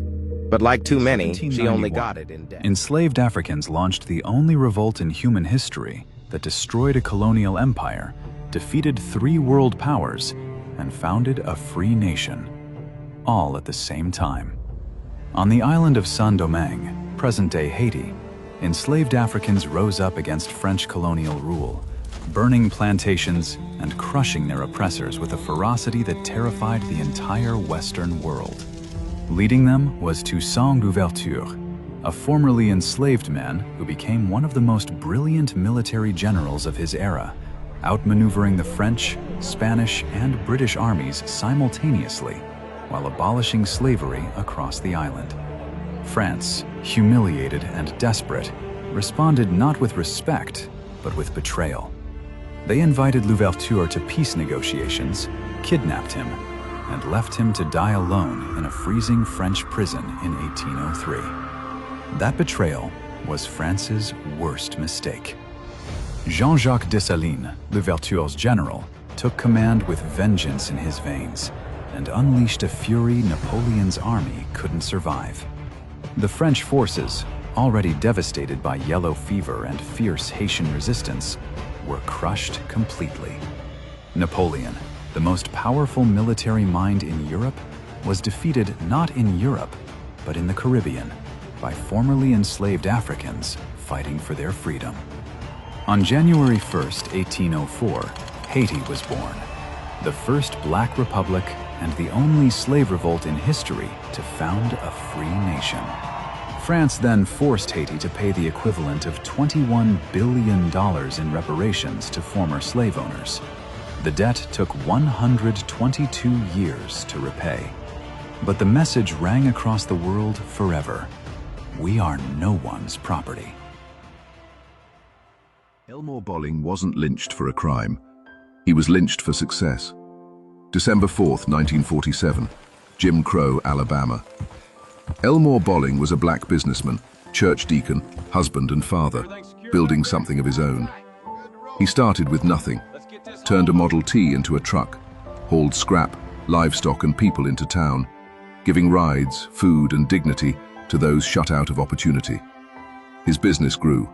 but like too many, she only got it in death. Enslaved Africans launched the only revolt in human history that destroyed a colonial empire, defeated 3 world powers, and founded a free nation, all at the same time. On the island of Saint-Domingue, present-day Haiti, enslaved Africans rose up against French colonial rule, burning plantations and crushing their oppressors with a ferocity that terrified the entire Western world. Leading them was Toussaint Louverture, a formerly enslaved man who became one of the most brilliant military generals of his era, outmaneuvering the French, Spanish, and British armies simultaneously while abolishing slavery across the island. France, humiliated and desperate, responded not with respect, but with betrayal. They invited Louverture to peace negotiations, kidnapped him, and left him to die alone in a freezing French prison in 1803. That betrayal was France's worst mistake. Jean-Jacques Dessalines, Louverture's general, took command with vengeance in his veins and unleashed a fury Napoleon's army couldn't survive. The French forces, already devastated by yellow fever and fierce Haitian resistance, were crushed completely. Napoleon, the most powerful military mind in Europe, was defeated not in Europe, but in the Caribbean, by formerly enslaved Africans fighting for their freedom. On January 1st, 1804, Haiti was born, the first black republic and the only slave revolt in history to found a free nation. France then forced Haiti to pay the equivalent of $21 billion in reparations to former slave owners. The debt took 122 years to repay. But the message rang across the world forever. We are no one's property. Elmore Bolling wasn't lynched for a crime. He was lynched for success. December 4th, 1947, Jim Crow, Alabama. Elmore Bolling was a black businessman, church deacon, husband and father, building something of his own. He started with nothing, turned a Model T into a truck, hauled scrap, livestock and people into town, giving rides, food and dignity to those shut out of opportunity. His business grew.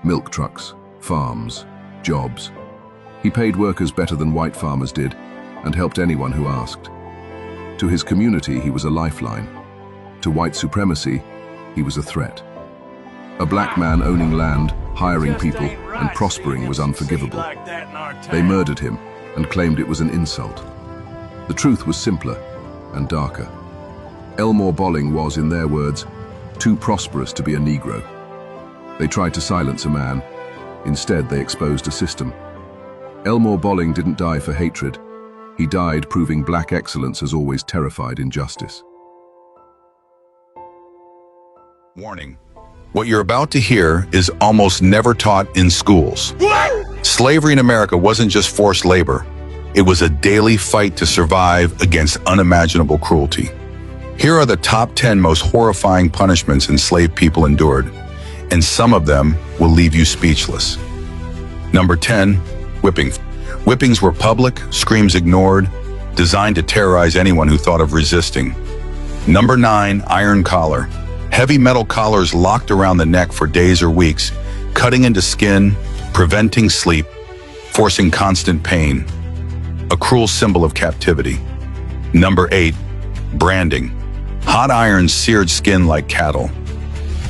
Milk trucks, farms, jobs. He paid workers better than white farmers did and helped anyone who asked. To his community, he was a lifeline. To white supremacy, he was a threat. A black man owning land, hiring people, and prospering was unforgivable. They murdered him and claimed it was an insult. The truth was simpler and darker. Elmore Bolling was, in their words, too prosperous to be a Negro. They tried to silence a man. Instead, they exposed a system. Elmore Bolling didn't die for hatred. He died proving black excellence has always terrified injustice. Warning. What you're about to hear is almost never taught in schools. Slavery in America wasn't just forced labor. It was a daily fight to survive against unimaginable cruelty. Here are the top 10 most horrifying punishments enslaved people endured, and some of them will leave you speechless. Number 10, whipping. Whippings were public, screams ignored, designed to terrorize anyone who thought of resisting. Number 9, iron collar. Heavy metal collars locked around the neck for days or weeks, cutting into skin, preventing sleep, forcing constant pain. A cruel symbol of captivity. Number 8, branding. Hot irons seared skin like cattle.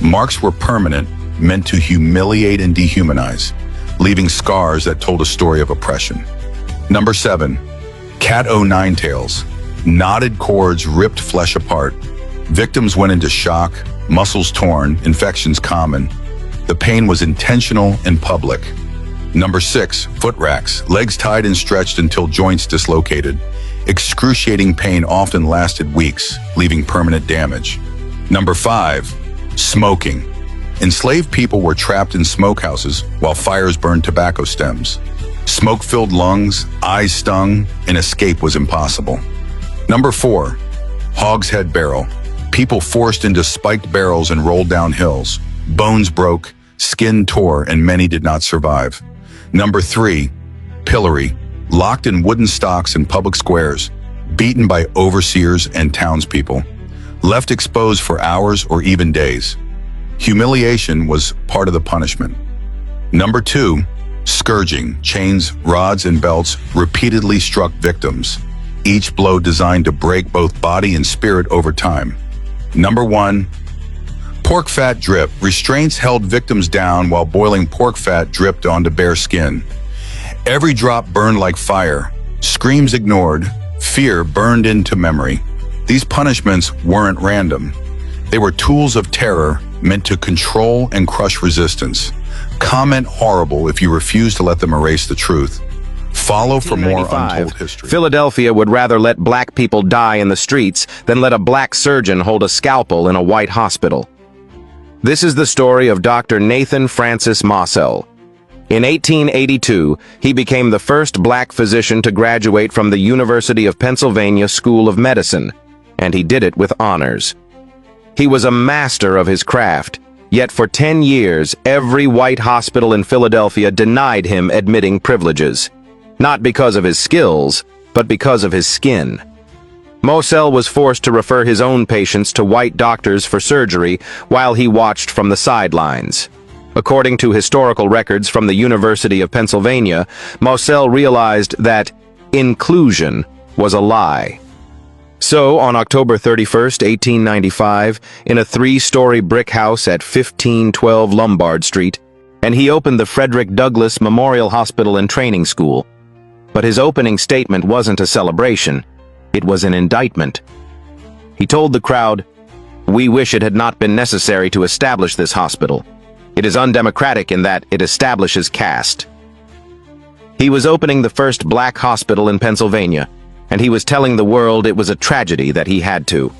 Marks were permanent, meant to humiliate and dehumanize, leaving scars that told a story of oppression. Number 7, cat o' nine tails. Knotted cords ripped flesh apart. Victims went into shock, muscles torn, infections common. The pain was intentional and public. Number 6, foot racks. Legs tied and stretched until joints dislocated. Excruciating pain often lasted weeks, leaving permanent damage. Number 5, smoking. Enslaved people were trapped in smokehouses while fires burned tobacco stems. Smoke-filled lungs, eyes stung, and escape was impossible. Number 4, hogshead barrel. People forced into spiked barrels and rolled down hills. Bones broke, skin tore, and many did not survive. Number 3, pillory. Locked in wooden stocks in public squares, beaten by overseers and townspeople, left exposed for hours or even days. Humiliation was part of the punishment. Number 2, scourging. Chains, rods, and belts repeatedly struck victims, each blow designed to break both body and spirit over time. Number 1, pork fat drip. Restraints held victims down while boiling pork fat dripped onto bare skin. Every drop burned like fire, screams ignored, fear burned into memory. These punishments weren't random. They were tools of terror meant to control and crush resistance. Comment horrible if you refuse to let them erase the truth. Follow for more untold history. Philadelphia would rather let black people die in the streets than let a black surgeon hold a scalpel in a white hospital. This is the story of Dr. Nathan Francis Mossell. In 1882, he became the first black physician to graduate from the University of Pennsylvania School of Medicine, and he did it with honors. He was a master of his craft, yet for 10 years, every white hospital in Philadelphia denied him admitting privileges, not because of his skills, but because of his skin. Mossell was forced to refer his own patients to white doctors for surgery while he watched from the sidelines. According to historical records from the University of Pennsylvania, Mossell realized that inclusion was a lie. So, on October 31, 1895, in a 3-story brick house at 1512 Lombard Street, and he opened the Frederick Douglass Memorial Hospital and Training School. But his opening statement wasn't a celebration, it was an indictment. He told the crowd, "We wish it had not been necessary to establish this hospital. It is undemocratic in that it establishes caste." He was opening the first black hospital in Pennsylvania, and he was telling the world it was a tragedy that he had to.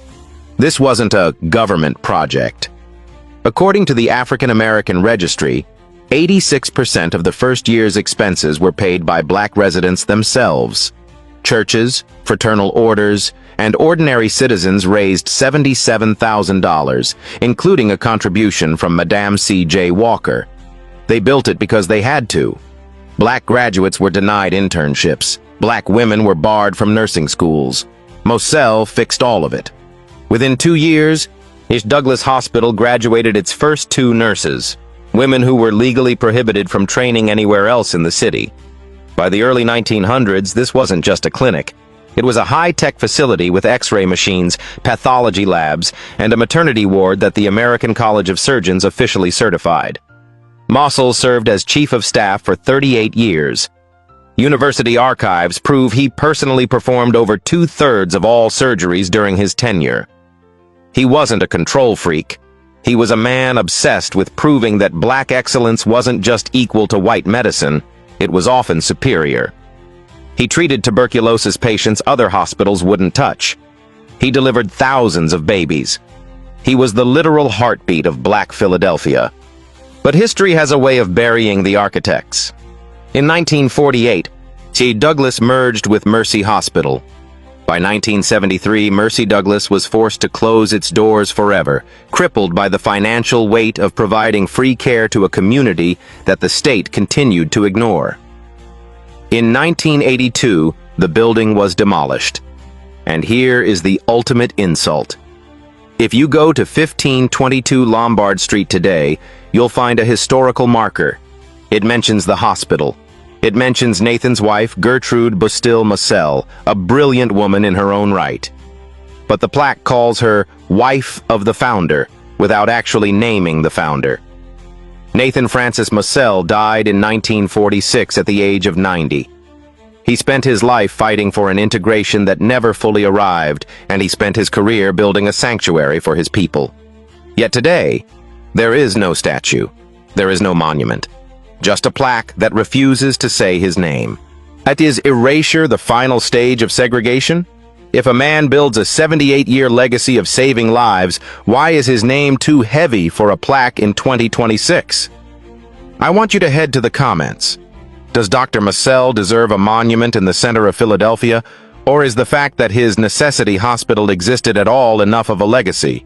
This wasn't a government project. According to the African American Registry, 86% of the first year's expenses were paid by black residents themselves. Churches, fraternal orders, and ordinary citizens raised $77,000, including a contribution from Madame C.J. Walker. They built it because they had to. Black graduates were denied internships. Black women were barred from nursing schools. Mossell fixed all of it. Within 2 years, his Douglass Hospital graduated its first 2 nurses, women who were legally prohibited from training anywhere else in the city. By the early 1900s, this wasn't just a clinic. It was a high-tech facility with X-ray machines, pathology labs, and a maternity ward that the American College of Surgeons officially certified. Mossell served as chief of staff for 38 years. University archives prove he personally performed over 2/3 of all surgeries during his tenure. He wasn't a control freak. He was a man obsessed with proving that black excellence wasn't just equal to white medicine, it was often superior. He treated tuberculosis patients other hospitals wouldn't touch. He delivered thousands of babies. He was the literal heartbeat of black Philadelphia. But history has a way of burying the architects. In 1948, Douglas merged with Mercy Hospital. By 1973, Mercy Douglas was forced to close its doors forever, crippled by the financial weight of providing free care to a community that the state continued to ignore. In 1982, the building was demolished. And here is the ultimate insult. If you go to 1522 Lombard Street today, you'll find a historical marker. It mentions the hospital. It mentions Nathan's wife, Gertrude Bustill Massell, a brilliant woman in her own right. But the plaque calls her wife of the founder, without actually naming the founder. Nathan Francis Massell died in 1946 at the age of 90. He spent his life fighting for an integration that never fully arrived, and he spent his career building a sanctuary for his people. Yet today, there is no statue. There is no monument. Just a plaque that refuses to say his name. Is erasure the final stage of segregation? If a man builds a 78-year legacy of saving lives, why is his name too heavy for a plaque in 2026? I want you to head to the comments. Does Dr. Massell deserve a monument in the center of Philadelphia, or is the fact that his necessity hospital existed at all enough of a legacy?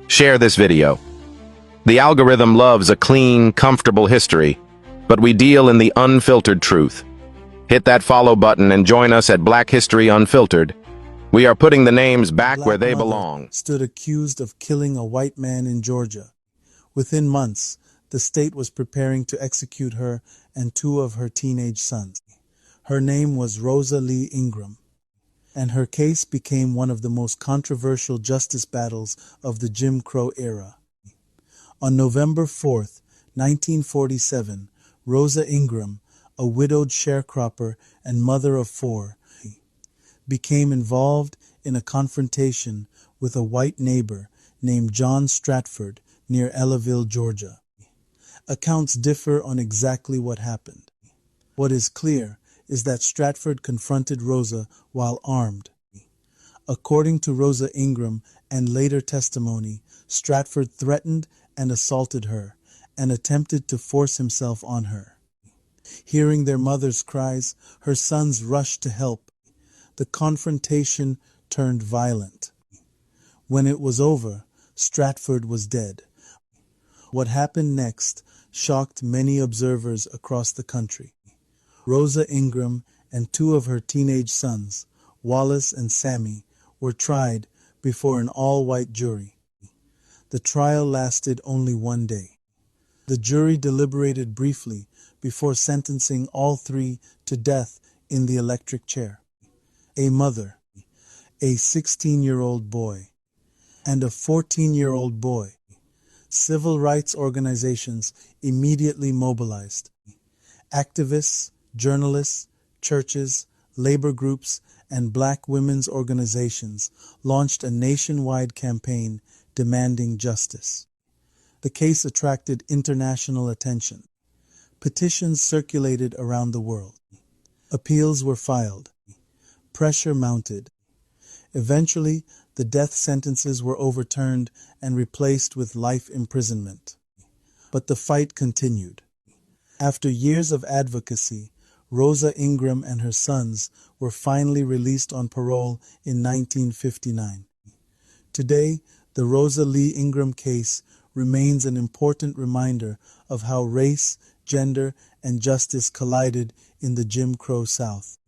Share this video. The algorithm loves a clean, comfortable history, but we deal in the unfiltered truth. Hit that follow button and join us at Black History Unfiltered. We are putting the names back where they belong. Stood accused of killing a white man in Georgia. Within months, the state was preparing to execute her and two of her teenage sons. Her name was Rosa Lee Ingram, and her case became one of the most controversial justice battles of the Jim Crow era. On November 4, 1947, Rosa Ingram, a widowed sharecropper and mother of four, became involved in a confrontation with a white neighbor named John Stratford near Ellaville, Georgia. Accounts differ on exactly what happened. What is clear is that Stratford confronted Rosa while armed. According to Rosa Ingram and later testimony, Stratford threatened and assaulted her, and attempted to force himself on her. Hearing their mother's cries, her sons rushed to help. The confrontation turned violent. When it was over, Stratford was dead. What happened next shocked many observers across the country. Rosa Ingram and two of her teenage sons, Wallace and Sammy, were tried before an all-white jury. The trial lasted only one day. The jury deliberated briefly before sentencing all three to death in the electric chair. A mother, a 16-year-old boy, and a 14-year-old boy. Civil rights organizations immediately mobilized. Activists, journalists, churches, labor groups, and black women's organizations launched a nationwide campaign demanding justice. The case attracted international attention. Petitions circulated around the world. Appeals were filed. Pressure mounted. Eventually, the death sentences were overturned and replaced with life imprisonment. But the fight continued. After years of advocacy, Rosa Ingram and her sons were finally released on parole in 1959. Today, the Rosa Lee Ingram case remains an important reminder of how race, gender, and justice collided in the Jim Crow South.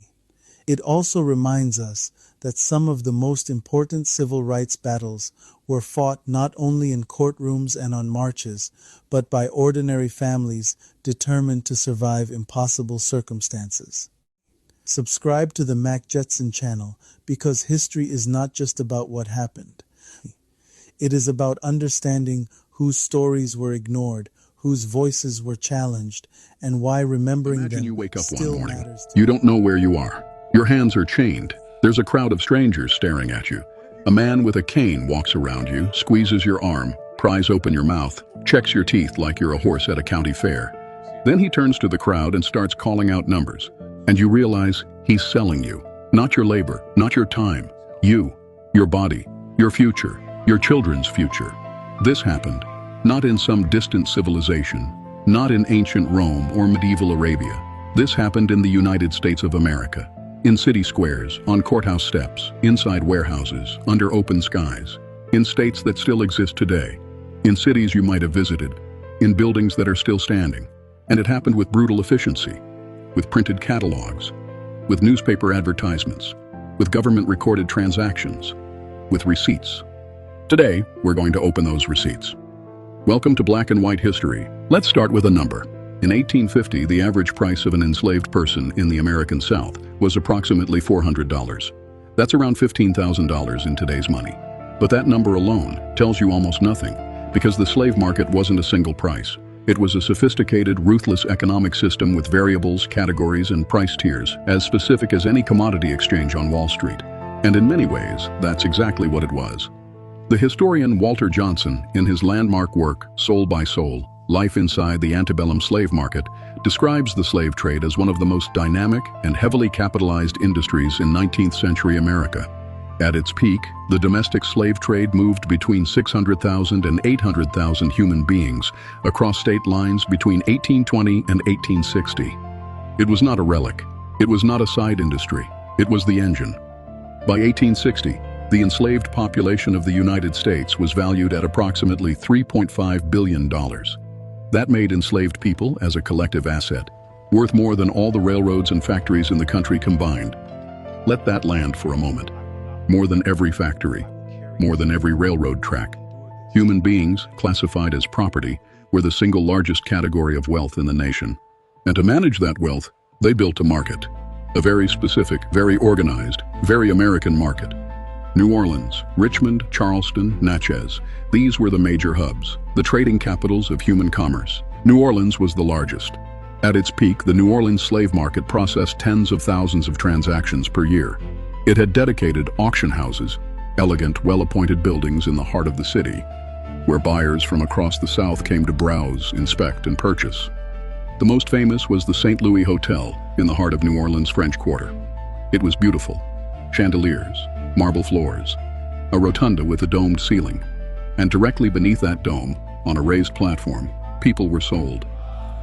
It also reminds us that some of the most important civil rights battles were fought not only in courtrooms and on marches, but by ordinary families determined to survive impossible circumstances. Subscribe to the Mac Jetson channel because history is not just about what happened. It is about understanding whose stories were ignored, whose voices were challenged, and why remembering Imagine them you wake up still one morning. matters. You don't know where you are. Your hands are chained. There's a crowd of strangers staring at you. A man with a cane walks around you, squeezes your arm, pries open your mouth, checks your teeth like you're a horse at a county fair. Then he turns to the crowd and starts calling out numbers. And you realize he's selling you. Not your labor, not your time. You, your body, your future, your children's future. This happened, not in some distant civilization, not in ancient Rome or medieval Arabia. This happened in the United States of America. In city squares, on courthouse steps, inside warehouses, under open skies. In states that still exist today. In cities you might have visited. In buildings that are still standing. And it happened with brutal efficiency. With printed catalogs. With newspaper advertisements. With government-recorded transactions. With receipts. Today, we're going to open those receipts. Welcome to Black and White History. Let's start with a number. In 1850, the average price of an enslaved person in the American South was approximately $400. That's around $15,000 in today's money. But that number alone tells you almost nothing, because the slave market wasn't a single price. It was a sophisticated, ruthless economic system with variables, categories, and price tiers, as specific as any commodity exchange on Wall Street. And in many ways, that's exactly what it was. The historian Walter Johnson, in his landmark work, Soul by Soul, Life Inside the Antebellum Slave Market, describes the slave trade as one of the most dynamic and heavily capitalized industries in 19th century America. At its peak, the domestic slave trade moved between 600,000 and 800,000 human beings across state lines between 1820 and 1860. It was not a relic. It was not a side industry. It was the engine. By 1860, the enslaved population of the United States was valued at approximately $3.5 billion. That made enslaved people, as a collective asset, worth more than all the railroads and factories in the country combined. Let that land for a moment. More than every factory, more than every railroad track. Human beings, classified as property, were the single largest category of wealth in the nation. And to manage that wealth, they built a market. A very specific, very organized, very American market. New Orleans, Richmond, Charleston, Natchez. These were the major hubs, the trading capitals of human commerce. New Orleans was the largest. At its peak, the New Orleans slave market processed tens of thousands of transactions per year. It had dedicated auction houses, elegant, well-appointed buildings in the heart of the city, where buyers from across the South came to browse, inspect, and purchase. The most famous was the St. Louis Hotel in the heart of New Orleans' French Quarter. It was beautiful. Chandeliers, marble floors, a rotunda with a domed ceiling, and directly beneath that dome, on a raised platform, people were sold.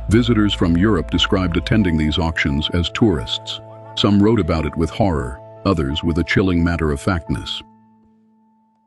Visitors from Europe described attending these auctions as tourists. Some wrote about it with horror, others with a chilling matter-of-factness.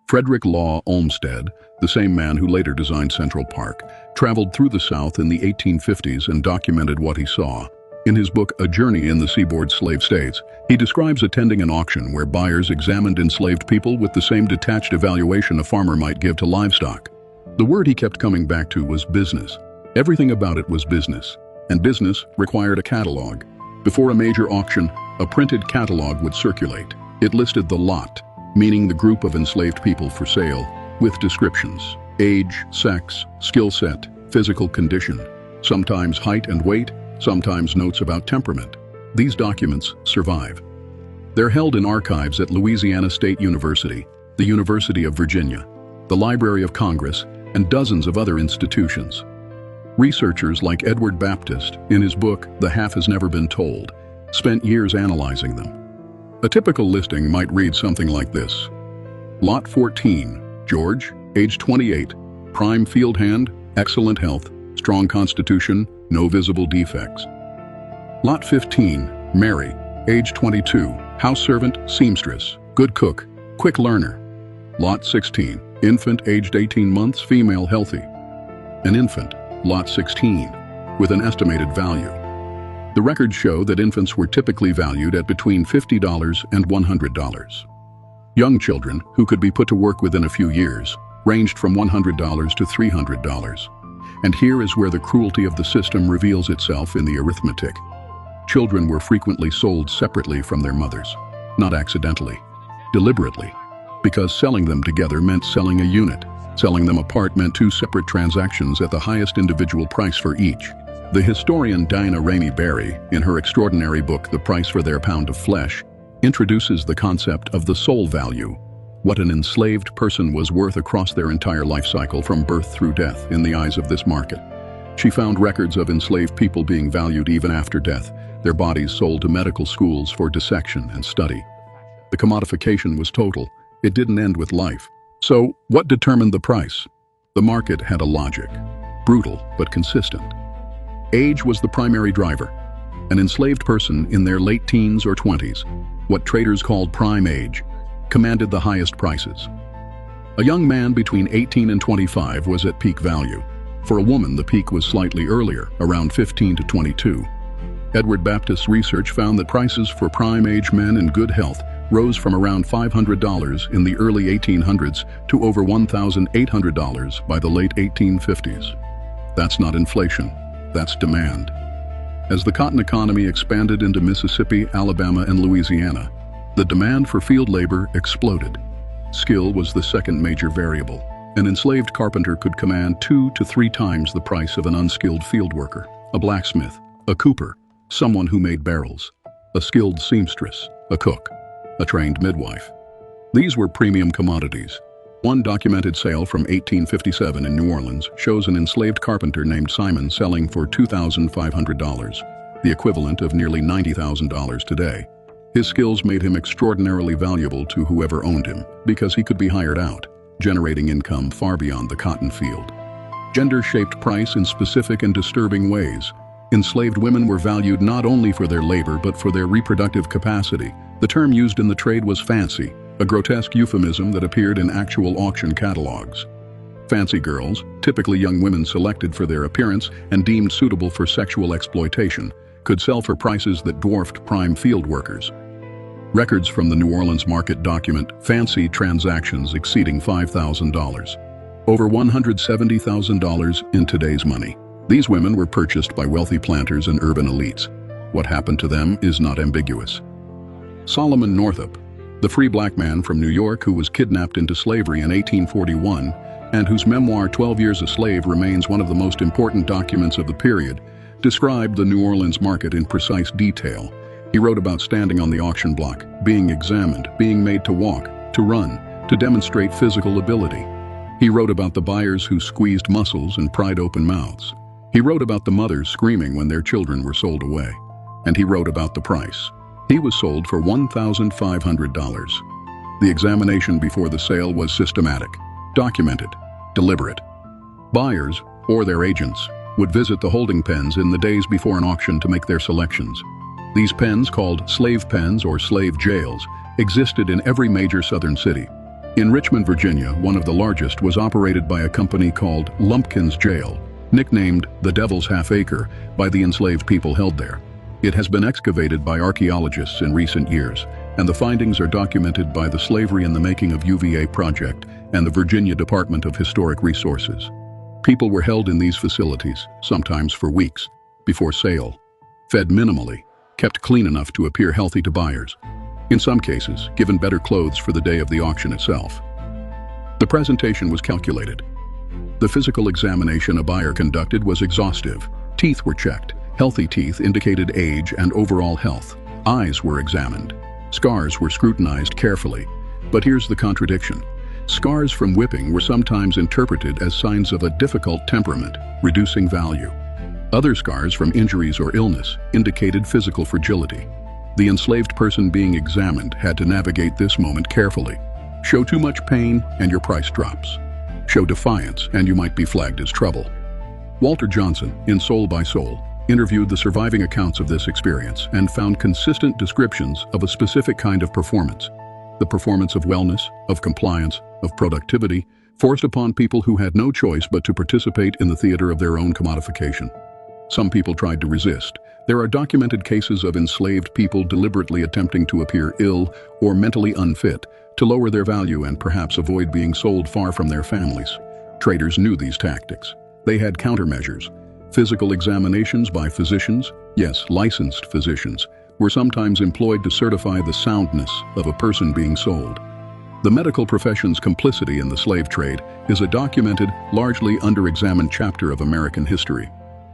Frederick Law Olmsted, the same man who later designed Central Park, traveled through the South in the 1850s and documented what he saw. In his book, A Journey in the Seaboard Slave States, he describes attending an auction where buyers examined enslaved people with the same detached evaluation a farmer might give to livestock. The word he kept coming back to was business. Everything about it was business, and business required a catalog. Before a major auction, a printed catalog would circulate. It listed the lot, meaning the group of enslaved people for sale, with descriptions: age, sex, skill set, physical condition, sometimes height and weight, sometimes notes about temperament. These documents survive. They're held in archives at Louisiana State University, the University of Virginia, the Library of Congress, and dozens of other institutions. Researchers like Edward Baptist, in his book, The Half Has Never Been Told, spent years analyzing them. A typical listing might read something like this. Lot 14, George, age 28, prime field hand, excellent health, strong constitution, no visible defects. Lot 15, Mary, age 22, house servant, seamstress, good cook, quick learner. Lot 16, infant aged 18 months, female, healthy. An infant, Lot 16, with an estimated value. The records show that infants were typically valued at between $50 and $100. Young children, who could be put to work within a few years, ranged from $100 to $300. And here is where the cruelty of the system reveals itself in the arithmetic. Children were frequently sold separately from their mothers, not accidentally, deliberately, because selling them together meant selling a unit. Selling them apart meant two separate transactions at the highest individual price for each. The historian Dinah Rainey Berry, in her extraordinary book The Price for Their Pound of Flesh, introduces the concept of the soul value. what an enslaved person was worth across their entire life cycle from birth through death in the eyes of this market. She found records of enslaved people being valued even after death, their bodies sold to medical schools for dissection and study. The commodification was total. It didn't end with life. So, what determined the price? The market had a logic, brutal but consistent. Age was the primary driver. An enslaved person in their late teens or 20s, what traders called prime age, commanded the highest prices. A young man between 18 and 25 was at peak value. For a woman, the peak was slightly earlier, around 15 to 22. Edward Baptist's research found that prices for prime-age men in good health rose from around $500 in the early 1800s to over $1,800 by the late 1850s. That's not inflation, that's demand. As the cotton economy expanded into Mississippi, Alabama, and Louisiana, the demand for field labor exploded. Skill was the second major variable. An enslaved carpenter could command 2 to 3 times the price of an unskilled field worker, a blacksmith, a cooper, someone who made barrels, a skilled seamstress, a cook, a trained midwife. These were premium commodities. One documented sale from 1857 in New Orleans shows an enslaved carpenter named Simon selling for $2,500, the equivalent of nearly $90,000 today. His skills made him extraordinarily valuable to whoever owned him because he could be hired out, generating income far beyond the cotton field. Gender shaped price in specific and disturbing ways. Enslaved women were valued not only for their labor but for their reproductive capacity. The term used in the trade was fancy, a grotesque euphemism that appeared in actual auction catalogs. Fancy girls, typically young women selected for their appearance and deemed suitable for sexual exploitation, could sell for prices that dwarfed prime field workers. Records from the New Orleans market document fancy transactions exceeding $5,000, over $170,000 in today's money. These women were purchased by wealthy planters and urban elites. What happened to them is not ambiguous. Solomon Northup, the free black man from New York who was kidnapped into slavery in 1841 and whose memoir 12 Years a Slave remains one of the most important documents of the period, described the New Orleans market in precise detail. He wrote about standing on the auction block, being examined, being made to walk, to run, to demonstrate physical ability. He wrote about the buyers who squeezed muscles and pried open mouths. He wrote about the mothers screaming when their children were sold away. And he wrote about the price. He was sold for $1,500. The examination before the sale was systematic, documented, deliberate. Buyers, or their agents, would visit the holding pens in the days before an auction to make their selections. These pens, called slave pens or slave jails, existed in every major southern city. In Richmond, Virginia, one of the largest was operated by a company called Lumpkin's Jail, nicknamed the Devil's Half Acre by the enslaved people held there. It has been excavated by archaeologists in recent years, and the findings are documented by the Slavery in the Making of UVA project and the Virginia Department of Historic Resources. People were held in these facilities, sometimes for weeks, before sale, fed minimally, kept clean enough to appear healthy to buyers. In some cases, given better clothes for the day of the auction itself. The presentation was calculated. The physical examination a buyer conducted was exhaustive. Teeth were checked. Healthy teeth indicated age and overall health. Eyes were examined. Scars were scrutinized carefully. But here's the contradiction. Scars from whipping were sometimes interpreted as signs of a difficult temperament, reducing value. Other scars from injuries or illness indicated physical fragility. The enslaved person being examined had to navigate this moment carefully. Show too much pain and your price drops. Show defiance and you might be flagged as trouble. Walter Johnson, in Soul by Soul, interviewed the surviving accounts of this experience and found consistent descriptions of a specific kind of performance. The performance of wellness, of compliance, of productivity, forced upon people who had no choice but to participate in the theater of their own commodification. Some people tried to resist. There are documented cases of enslaved people deliberately attempting to appear ill or mentally unfit to lower their value and perhaps avoid being sold far from their families. Traders knew these tactics. They had countermeasures. Physical examinations by physicians, yes, licensed physicians, were sometimes employed to certify the soundness of a person being sold. The medical profession's complicity in the slave trade is a documented, largely under-examined chapter of American history.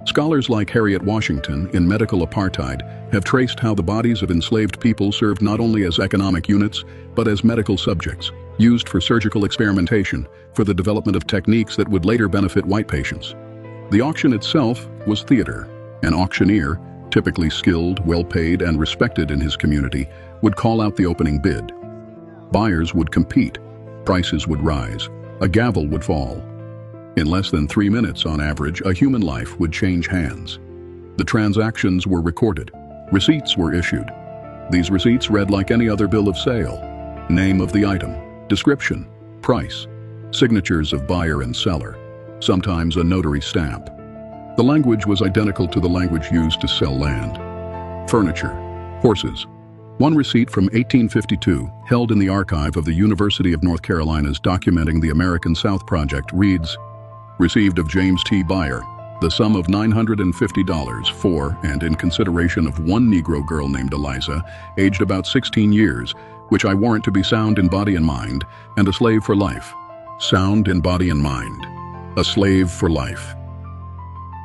Scholars like Harriet Washington in Medical Apartheid have traced how the bodies of enslaved people served not only as economic units, but as medical subjects. used for surgical experimentation for the development of techniques that would later benefit white patients. The auction itself was theater. An auctioneer, typically skilled, well-paid, and respected in his community, would call out the opening bid. Buyers would compete. Prices would rise. A gavel would fall. In less than 3 minutes, on average, a human life would change hands. The transactions were recorded. Receipts were issued. These receipts read like any other bill of sale. Name of the item, description, price, signatures of buyer and seller, sometimes a notary stamp. The language was identical to the language used to sell land. Furniture, horses. One receipt from 1852, held in the archive of the University of North Carolina's Documenting the American South Project, reads, "Received of James T. Buyer, the sum of $950 for and in consideration of one Negro girl named Eliza, aged about 16 years, which I warrant to be sound in body and mind, and a slave for life." Sound in body and mind. A slave for life.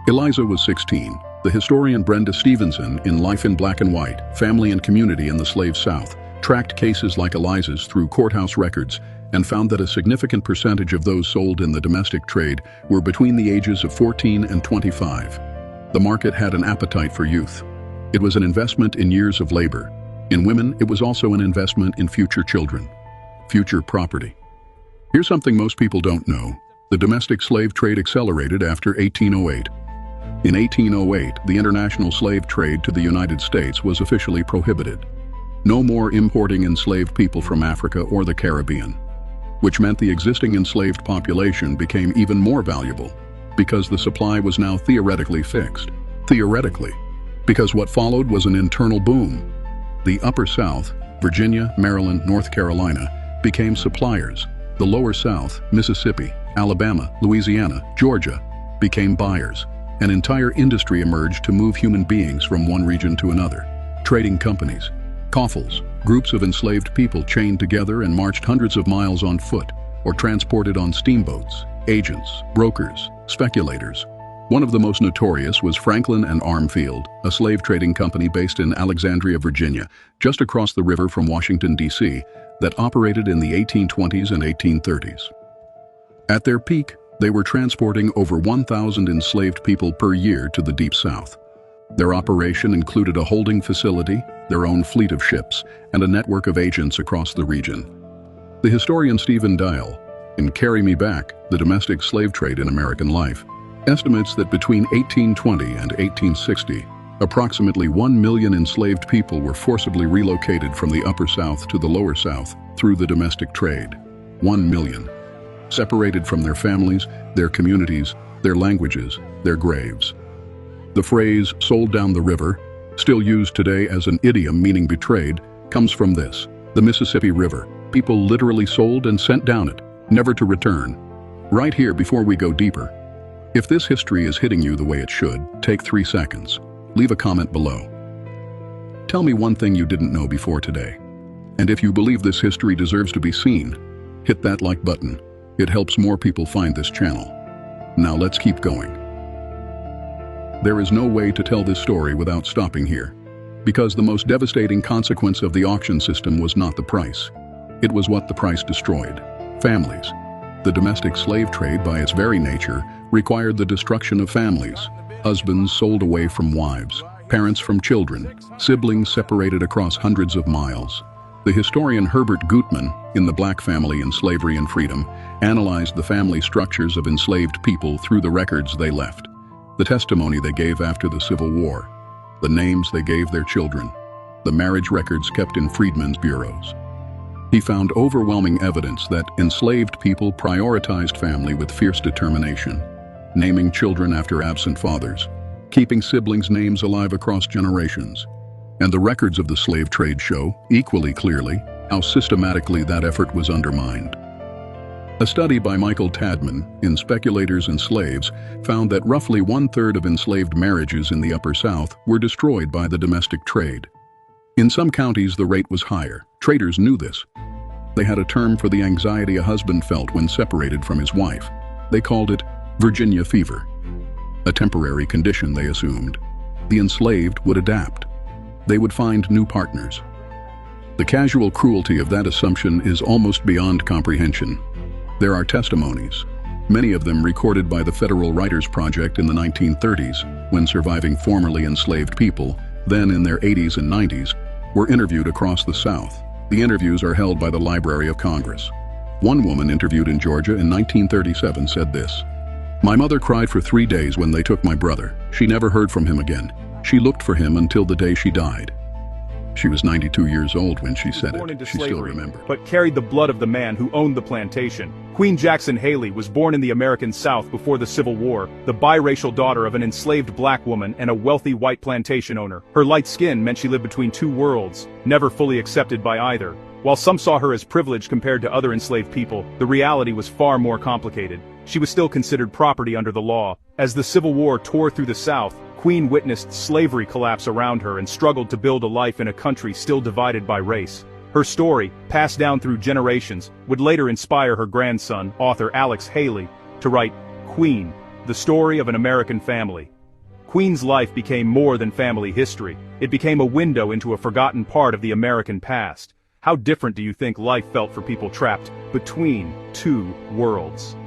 Eliza was 16. The historian Brenda Stevenson, in Life in Black and White, Family and Community in the Slave South, tracked cases like Eliza's through courthouse records and found that a significant percentage of those sold in the domestic trade were between the ages of 14 and 25. The market had an appetite for youth. It was an investment in years of labor. In women, it was also an investment in future children, future property. Here's something most people don't know. The domestic slave trade accelerated after 1808. In 1808, the international slave trade to the United States was officially prohibited. No more importing enslaved people from Africa or the Caribbean, which meant the existing enslaved population became even more valuable because the supply was now theoretically fixed. Theoretically, because what followed was an internal boom. The Upper South, Virginia, Maryland, North Carolina, became suppliers. The Lower South, Mississippi, Alabama, Louisiana, Georgia, became buyers. An entire industry emerged to move human beings from one region to another. Trading companies, coffles, groups of enslaved people chained together and marched hundreds of miles on foot or transported on steamboats, agents, brokers, speculators. One of the most notorious was Franklin and Armfield, a slave trading company based in Alexandria, Virginia, just across the river from Washington, D.C., that operated in the 1820s and 1830s. At their peak, they were transporting over 1,000 enslaved people per year to the Deep South. Their operation included a holding facility, their own fleet of ships, and a network of agents across the region. The historian Stephen Dial, in Carry Me Back, The Domestic Slave Trade in American Life, estimates that between 1820 and 1860, approximately 1 million enslaved people were forcibly relocated from the Upper South to the Lower South through the domestic trade. 1 million. Separated from their families, their communities, their languages, their graves. The phrase, "sold down the river," still used today as an idiom meaning betrayed, comes from this: the Mississippi River. People literally sold and sent down it, never to return. Right here, before we go deeper, if this history is hitting you the way it should, take 3 seconds. Leave a comment below. Tell me one thing you didn't know before today. And if you believe this history deserves to be seen, hit that like button. It helps more people find this channel. Now let's keep going. There is no way to tell this story without stopping here, because the most devastating consequence of the auction system was not the price. It was what the price destroyed: families. The domestic slave trade, by its very nature, required the destruction of families. Husbands sold away from wives, parents from children, siblings separated across hundreds of miles. The historian Herbert Gutman, in The Black Family in Slavery and Freedom, analyzed the family structures of enslaved people through the records they left, the testimony they gave after the Civil War, the names they gave their children, the marriage records kept in freedmen's bureaus. He found overwhelming evidence that enslaved people prioritized family with fierce determination, naming children after absent fathers, keeping siblings' names alive across generations. And the records of the slave trade show, equally clearly, how systematically that effort was undermined. A study by Michael Tadman in Speculators and Slaves found that roughly 1/3 of enslaved marriages in the Upper South were destroyed by the domestic trade. In some counties, the rate was higher. Traders knew this. They had a term for the anxiety a husband felt when separated from his wife. They called it Virginia fever. A temporary condition, they assumed. The enslaved would adapt. They would find new partners. The casual cruelty of that assumption is almost beyond comprehension. There are testimonies, many of them recorded by the Federal Writers Project in the 1930s, when surviving formerly enslaved people, then in their 80s and 90s, were interviewed across the South. The interviews are held by the Library of Congress. One woman interviewed in Georgia in 1937 said this: "My mother cried for 3 days when they took my brother. She never heard from him again. She looked for him until the day she died." She was 92 years old when she said born it. into She slavery, still remembered. but carried the blood of the man who owned the plantation. Queen Jackson Haley was born in the American South before the Civil War, the biracial daughter of an enslaved black woman and a wealthy white plantation owner. Her light skin meant she lived between two worlds, never fully accepted by either. While some saw her as privileged compared to other enslaved people, the reality was far more complicated. She was still considered property under the law. As the Civil War tore through the South, Queen witnessed slavery collapse around her and struggled to build a life in a country still divided by race. Her story, passed down through generations, would later inspire her grandson, author Alex Haley, to write Queen, the story of an American family. Queen's life became more than family history. It became a window into a forgotten part of the American past. How different do you think life felt for people trapped between two worlds?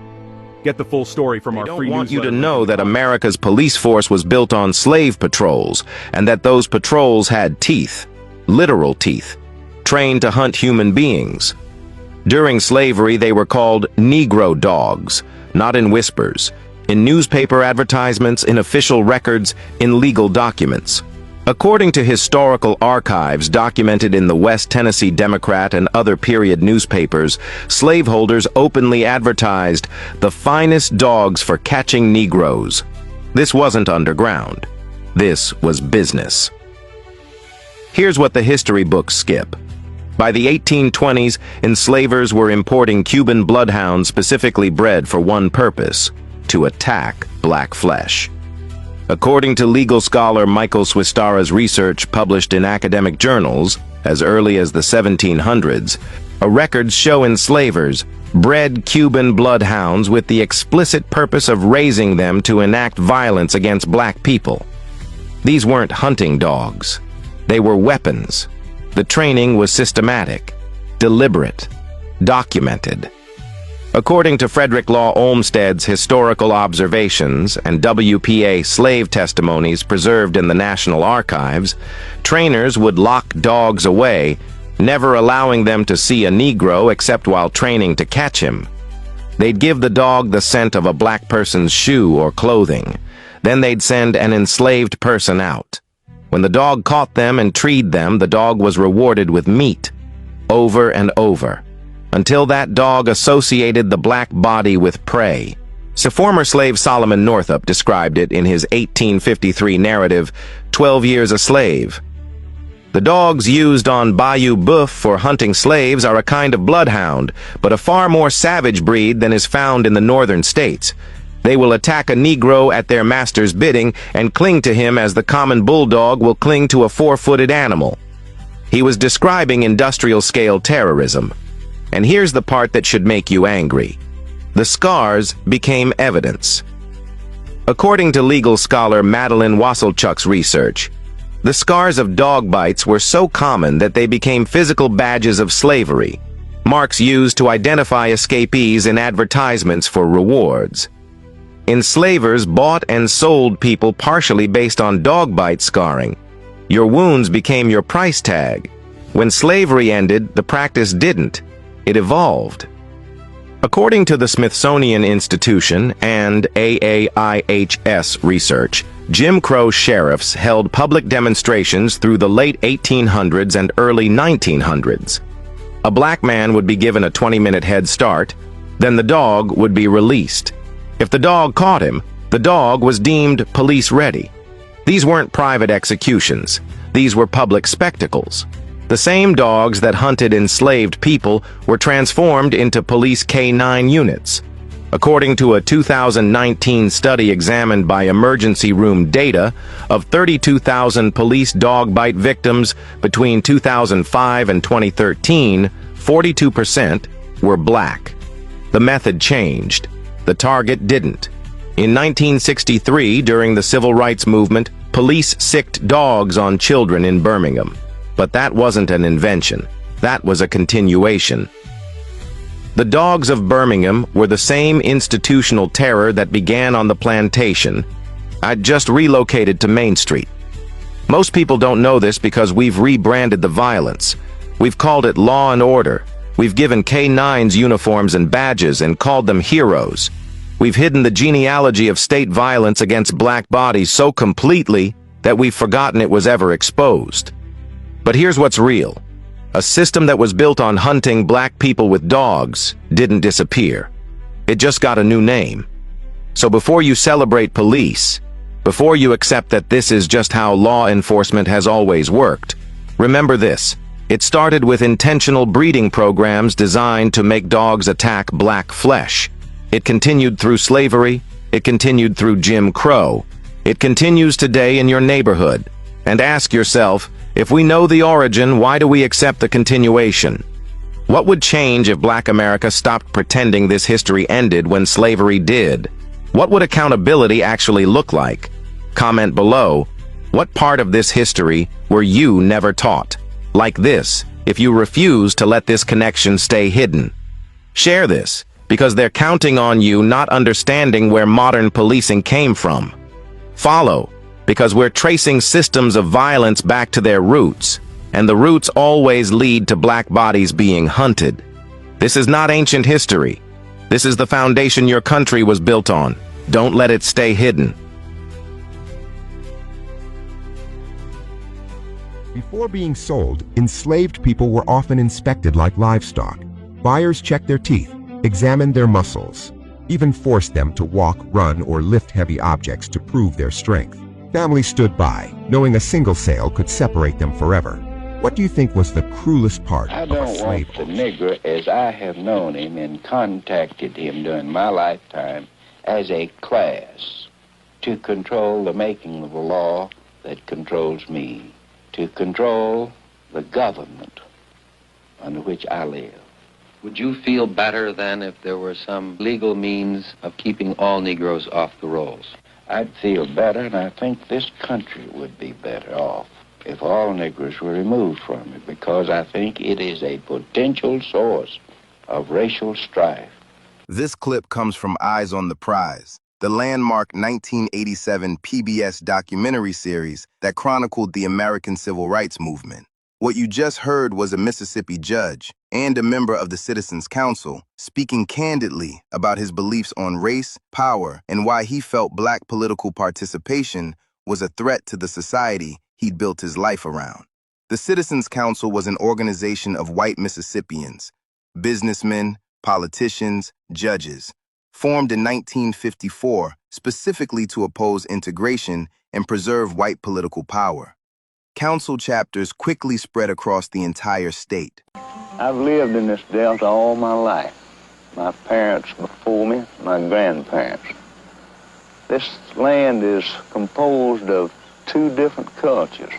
Get the full story from our free newsletter. I want you to know that America's police force was built on slave patrols, and that those patrols had teeth, literal teeth, trained to hunt human beings. During slavery, they were called Negro dogs, not in whispers, in newspaper advertisements, in official records, in legal documents. According to historical archives documented in the West Tennessee Democrat and other period newspapers, slaveholders openly advertised the finest dogs for catching Negroes. This wasn't underground. This was business. Here's what the history books skip. By the 1820s, enslavers were importing Cuban bloodhounds specifically bred for one purpose: to attack black flesh. According to legal scholar Michael Swistara's research published in academic journals, as early as the 1700s, records show enslavers bred Cuban bloodhounds with the explicit purpose of raising them to enact violence against black people. These weren't hunting dogs. They were weapons. The training was systematic, deliberate, documented. According to Frederick Law Olmsted's historical observations and WPA slave testimonies preserved in the National Archives, trainers would lock dogs away, never allowing them to see a Negro except while training to catch him. They'd give the dog the scent of a black person's shoe or clothing. Then they'd send an enslaved person out. When the dog caught them and treed them, the dog was rewarded with meat, over and over, until that dog associated the black body with prey. So former slave Solomon Northup described it in his 1853 narrative, 12 Years a Slave. The dogs used on Bayou Boeuf for hunting slaves are a kind of bloodhound, but a far more savage breed than is found in the northern states. They will attack a Negro at their master's bidding and cling to him as the common bulldog will cling to a four-footed animal. He was describing industrial-scale terrorism. And here's the part that should make you angry. The scars became evidence. According to legal scholar Madeline Wasselchuk's research, the scars of dog bites were so common that they became physical badges of slavery, marks used to identify escapees in advertisements for rewards. Enslavers bought and sold people partially based on dog bite scarring. Your wounds became your price tag. When slavery ended, the practice didn't. It evolved. According to the Smithsonian Institution and AAIHS research, Jim Crow sheriffs held public demonstrations through the late 1800s and early 1900s. A black man would be given a 20-minute head start, then the dog would be released. If the dog caught him, the dog was deemed police-ready. These weren't private executions. These were public spectacles. The same dogs that hunted enslaved people were transformed into police K-9 units. According to a 2019 study examined by Emergency Room Data, of 32,000 police dog bite victims between 2005 and 2013, 42% were black. The method changed. The target didn't. In 1963, during the Civil Rights Movement, police sicked dogs on children in Birmingham. But that wasn't an invention. That was a continuation. The Dogs of Birmingham were the same institutional terror that began on the plantation. I'd just relocated to Main Street. Most people don't know this because we've rebranded the violence. We've called it law and order. We've given K-9s uniforms and badges and called them heroes. We've hidden the genealogy of state violence against black bodies so completely that we've forgotten it was ever exposed. But here's what's real. A system that was built on hunting black people with dogs didn't disappear. It just got a new name. So before you celebrate police, before you accept that this is just how law enforcement has always worked, remember this. It started with intentional breeding programs designed to make dogs attack black flesh. It continued through slavery. It continued through Jim Crow. It continues today in your neighborhood. And ask yourself, if we know the origin, why do we accept the continuation? What would change if Black America stopped pretending this history ended when slavery did? What would accountability actually look like? Comment below, what part of this history were you never taught? Like this, if you refuse to let this connection stay hidden. Share this, because they're counting on you not understanding where modern policing came from. Follow, because we're tracing systems of violence back to their roots, and the roots always lead to black bodies being hunted. This is not ancient history. This is the foundation your country was built on. Don't let it stay hidden. Before being sold, enslaved people were often inspected like livestock. Buyers checked their teeth, examined their muscles, even forced them to walk, run, or lift heavy objects to prove their strength. Families stood by, knowing a single sale could separate them forever. What do you think was the cruelest part I of a don't slave? want the Negro as I have known him and contacted him during my lifetime as a class to control the making of the law that controls me, to control the government under which I live. Would you feel better than if there were some legal means of keeping all Negroes off the rolls? I'd feel better, and I think this country would be better off if all Negroes were removed from it, because I think it is a potential source of racial strife. This clip comes from Eyes on the Prize, the landmark 1987 PBS documentary series that chronicled the American Civil Rights Movement. What you just heard was a Mississippi judge and a member of the Citizens Council speaking candidly about his beliefs on race, power, and why he felt black political participation was a threat to the society he'd built his life around. The Citizens Council was an organization of white Mississippians, businessmen, politicians, judges, formed in 1954 specifically to oppose integration and preserve white political power. Council chapters quickly spread across the entire state. I've lived in this Delta all my life. My parents before me, my grandparents. This land is composed of two different cultures,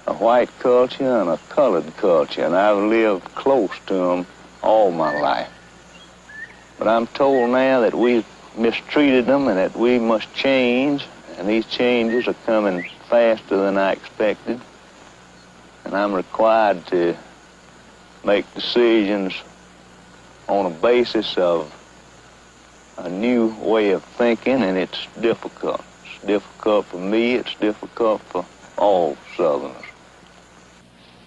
a white culture and a colored culture, and I've lived close to them all my life. But I'm told now that we've mistreated them and that we must change, and these changes are coming faster than I expected, and I'm required to make decisions on a basis of a new way of thinking, and it's difficult. It's difficult for me, it's difficult for all Southerners.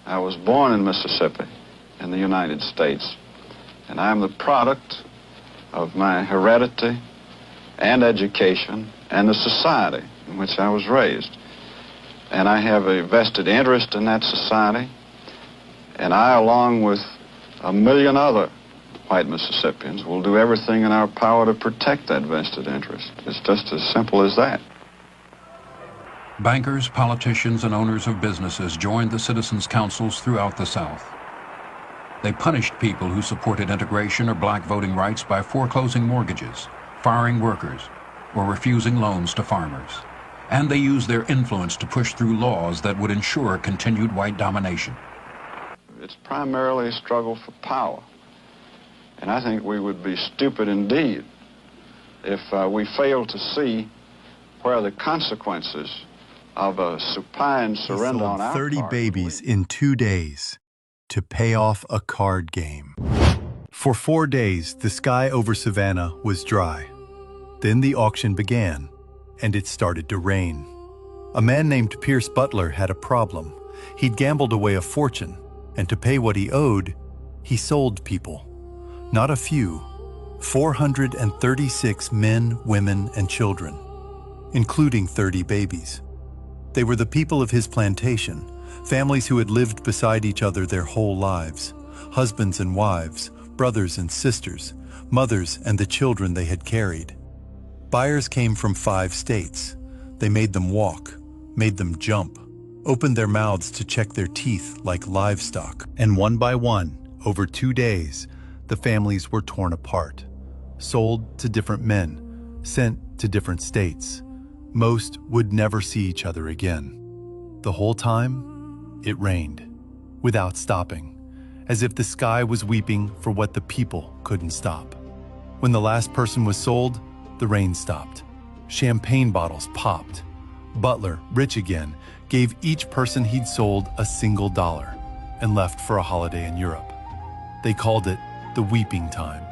I was born in Mississippi, in the United States, and I'm the product of my heredity and education and the society in which I was raised. And I have a vested interest in that society, and I, along with 1 million other white Mississippians, will do everything in our power to protect that vested interest. It's just as simple as that. Bankers, politicians, and owners of businesses joined the Citizens Councils throughout the South. They punished people who supported integration or black voting rights by foreclosing mortgages, firing workers, or refusing loans to farmers. And they used their influence to push through laws that would ensure continued white domination. It's primarily a struggle for power. And I think we would be stupid indeed if we failed to see where the consequences of a supine surrender on our part. 30 babies in 2 days. to pay off a card game. For 4 days, the sky over Savannah was dry. Then the auction began, and it started to rain. A man named Pierce Butler had a problem. He'd gambled away a fortune, and to pay what he owed, he sold people. Not a few, 436 men, women, and children, including 30 babies. They were the people of his plantation, families who had lived beside each other their whole lives, husbands and wives, brothers and sisters, mothers and the children they had carried. Buyers came from 5 states. They made them walk, made them jump, opened their mouths to check their teeth like livestock. And one by one, over 2 days, the families were torn apart, sold to different men, sent to different states. Most would never see each other again. The whole time, it rained, without stopping, as if the sky was weeping for what the people couldn't stop. When the last person was sold, the rain stopped. Champagne bottles popped. Butler, rich again, gave each person he'd sold a single $1 and left for a holiday in Europe. They called it the weeping time,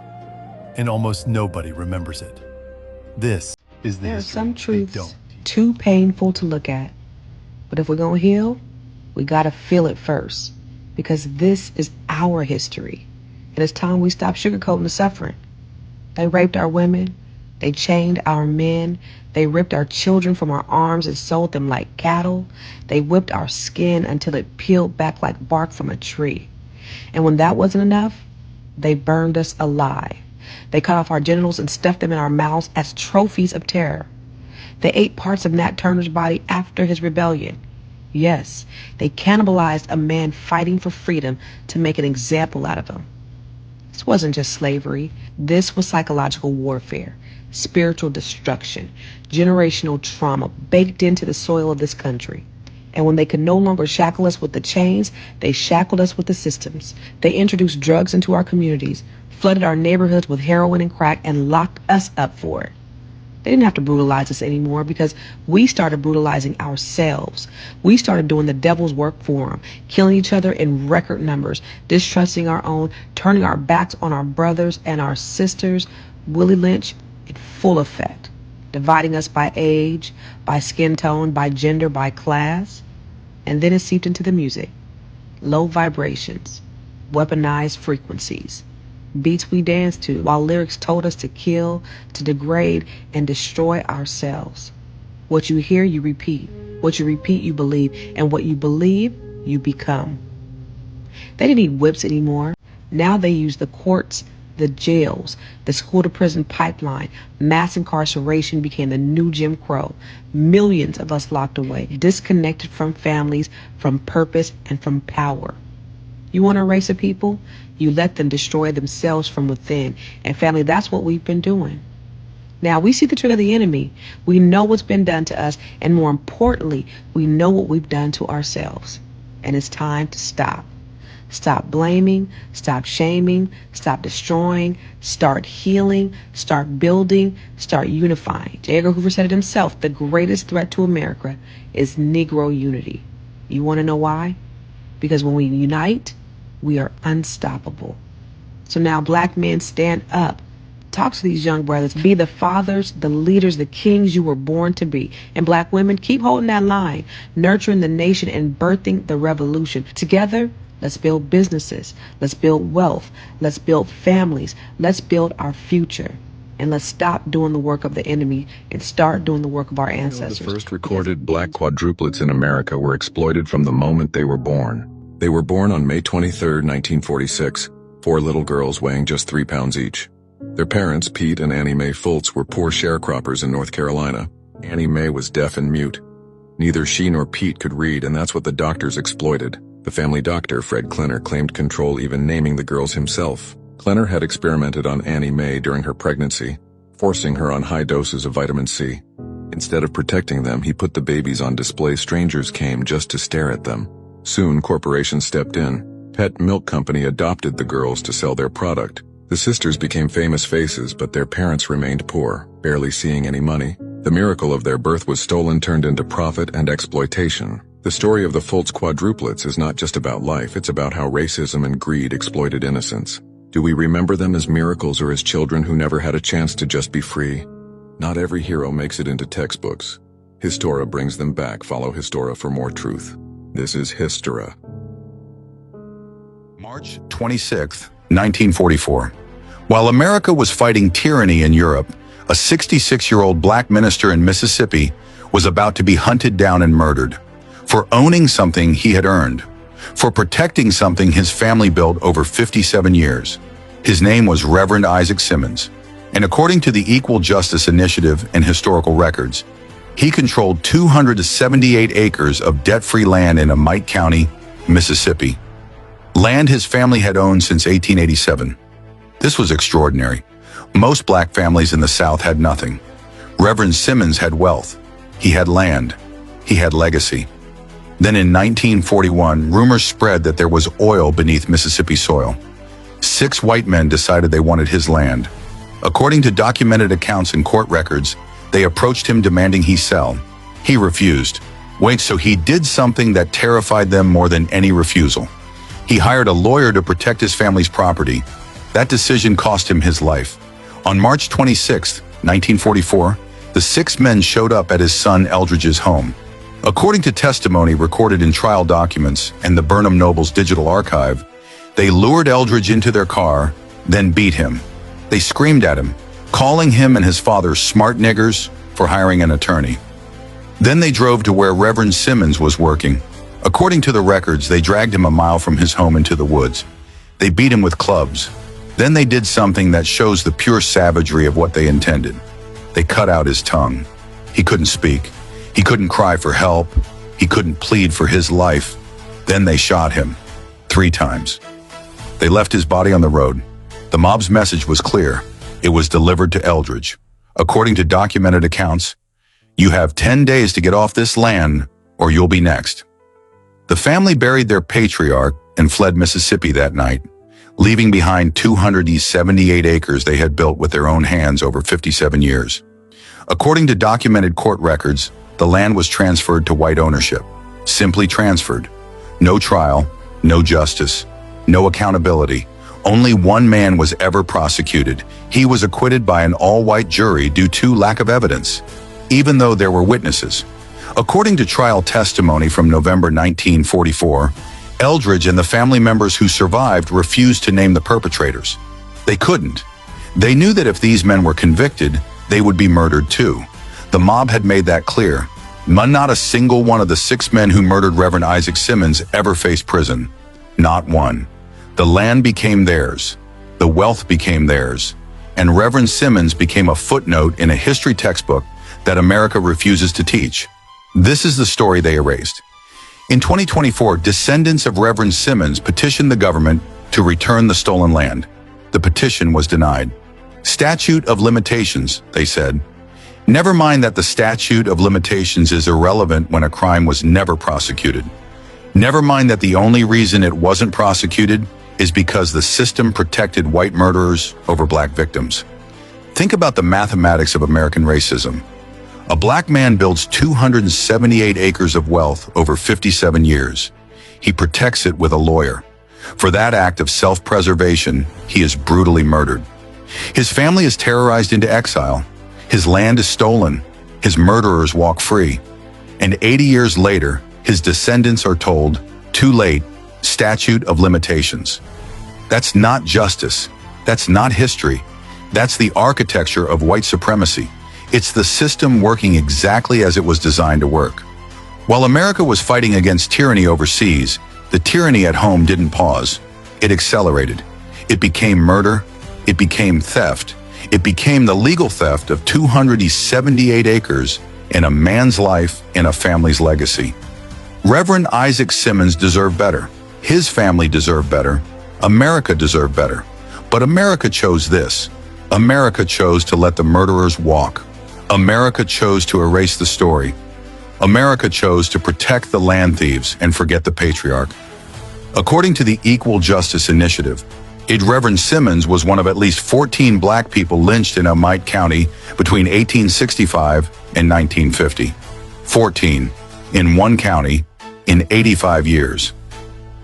and almost nobody remembers it. This is the There are history some they truths don't. too painful to look at. But if we're going to heal, we got to feel it first. Because this is our history. And it's time we stop sugarcoating the suffering. They raped our women. They chained our men. They ripped our children from our arms and sold them like cattle. They whipped our skin until it peeled back like bark from a tree. And when that wasn't enough, they burned us alive. They cut off our genitals and stuffed them in our mouths as trophies of terror. They ate parts of Nat Turner's body after his rebellion. Yes, they cannibalized a man fighting for freedom to make an example out of him. This wasn't just slavery. This was psychological warfare, spiritual destruction, generational trauma baked into the soil of this country. And when they could no longer shackle us with the chains, they shackled us with the systems. They introduced drugs into our communities, flooded our neighborhoods with heroin and crack, and locked us up for it. They didn't have to brutalize us anymore because we started brutalizing ourselves. We started doing the devil's work for them, killing each other in record numbers, distrusting our own, turning our backs on our brothers and our sisters. Willie Lynch in full effect, dividing us by age, by skin tone, by gender, by class. And then it seeped into the music. Low vibrations, weaponized frequencies, beats we danced to while lyrics told us to kill, to degrade, and destroy ourselves. What you hear, you repeat. What you repeat, you believe. And what you believe, you become. They didn't need whips anymore. Now they use the courts, the jails, the school-to-prison pipeline. Mass incarceration became the new Jim Crow. Millions of us locked away, disconnected from families, from purpose, and from power. You want to erase a people? You let them destroy themselves from within. And family, that's what we've been doing. Now, we see the trick of the enemy. We know what's been done to us. And more importantly, we know what we've done to ourselves. And it's time to stop. Stop blaming, stop shaming, stop destroying, start healing, start building, start unifying. J. Edgar Hoover said it himself, the greatest threat to America is Negro unity. You want to know why? Because when we unite, we are unstoppable. So now black men, stand up. Talk to these young brothers. Be the fathers, the leaders, the kings you were born to be. And black women, keep holding that line, nurturing the nation and birthing the revolution. Together, let's build businesses. Let's build wealth. Let's build families. Let's build our future. And let's stop doing the work of the enemy and start doing the work of our ancestors. The first recorded black quadruplets in America were exploited from the moment they were born. They were born on May 23, 1946, 4 little girls weighing just 3 pounds each. Their parents, Pete and Annie Mae Fultz, were poor sharecroppers in North Carolina. Annie Mae was deaf and mute. Neither she nor Pete could read, and that's what the doctors exploited. The family doctor, Fred Klenner, claimed control, even naming the girls himself. Klenner had experimented on Annie Mae during her pregnancy, forcing her on high doses of vitamin C. Instead of protecting them, he put the babies on display. Strangers came just to stare at them. Soon, corporations stepped in. Pet Milk Company adopted the girls to sell their product. The sisters became famous faces, but their parents remained poor, barely seeing any money. The miracle of their birth was stolen, turned into profit and exploitation. The story of the Fultz quadruplets is not just about life, it's about how racism and greed exploited innocence. Do we remember them as miracles or as children who never had a chance to just be free? Not every hero makes it into textbooks. Histora brings them back. Follow Histora for more truth. This is Histora. March 26, 1944. While America was fighting tyranny in Europe, a 66-year-old black minister in Mississippi was about to be hunted down and murdered for owning something he had earned, for protecting something his family built over 57 years. His name was Reverend Isaac Simmons, and according to the Equal Justice Initiative and historical records, he controlled 278 acres of debt-free land in Amite County, Mississippi. Land his family had owned since 1887. This was extraordinary. Most black families in the South had nothing. Reverend Simmons had wealth. He had land. He had legacy. Then in 1941, rumors spread that there was oil beneath Mississippi soil. 6 white men decided they wanted his land. According to documented accounts and court records, they approached him demanding he sell. He refused. Wait, so he did something that terrified them more than any refusal. He hired a lawyer to protect his family's property. That decision cost him his life. On March 26, 1944, the 6 men showed up at his son Eldridge's home. According to testimony recorded in trial documents and the Burnham Nobles Digital Archive, they lured Eldridge into their car, then beat him. They screamed at him, calling him and his father smart niggers for hiring an attorney. Then they drove to where Reverend Simmons was working. According to the records, they dragged him a mile from his home into the woods. They beat him with clubs. Then they did something that shows the pure savagery of what they intended. They cut out his tongue. He couldn't speak. He couldn't cry for help. He couldn't plead for his life. Then they shot him 3 times. They left his body on the road. The mob's message was clear. It was delivered to Eldridge. According to documented accounts, you have 10 days to get off this land or you'll be next. The family buried their patriarch and fled Mississippi that night, leaving behind 278 acres they had built with their own hands over 57 years. According to documented court records, the land was transferred to white ownership. Simply transferred. No trial, no justice, no accountability. Only one man was ever prosecuted. He was acquitted by an all-white jury due to lack of evidence, even though there were witnesses. According to trial testimony from November 1944, Eldridge and the family members who survived refused to name the perpetrators. They couldn't. They knew that if these men were convicted, they would be murdered too. The mob had made that clear. Not a single one of the 6 men who murdered Reverend Isaac Simmons ever faced prison. Not one. The land became theirs. The wealth became theirs. And Reverend Simmons became a footnote in a history textbook that America refuses to teach. This is the story they erased. In 2024, descendants of Reverend Simmons petitioned the government to return the stolen land. The petition was denied. Statute of limitations, they said. Never mind that the statute of limitations is irrelevant when a crime was never prosecuted. Never mind that the only reason it wasn't prosecuted is because the system protected white murderers over black victims. Think about the mathematics of American racism. A black man builds 278 acres of wealth over 57 years. He protects it with a lawyer. For that act of self-preservation, he is brutally murdered. His family is terrorized into exile. His land is stolen. His murderers walk free. And 80 years later, his descendants are told, too late, statute of limitations. That's not justice. That's not history. That's the architecture of white supremacy. It's the system working exactly as it was designed to work. While America was fighting against tyranny overseas, the tyranny at home didn't pause. It accelerated. It became murder. It became theft. It became the legal theft of 278 acres in a man's life and a family's legacy. Reverend Isaac Simmons deserved better. His family deserved better. America deserved better. But America chose this. America chose to let the murderers walk. America chose to erase the story. America chose to protect the land thieves and forget the patriarch. According to the Equal Justice Initiative, Reverend Simmons was one of at least 14 black people lynched in Amite County between 1865 and 1950. 14 in one county, in 85 years.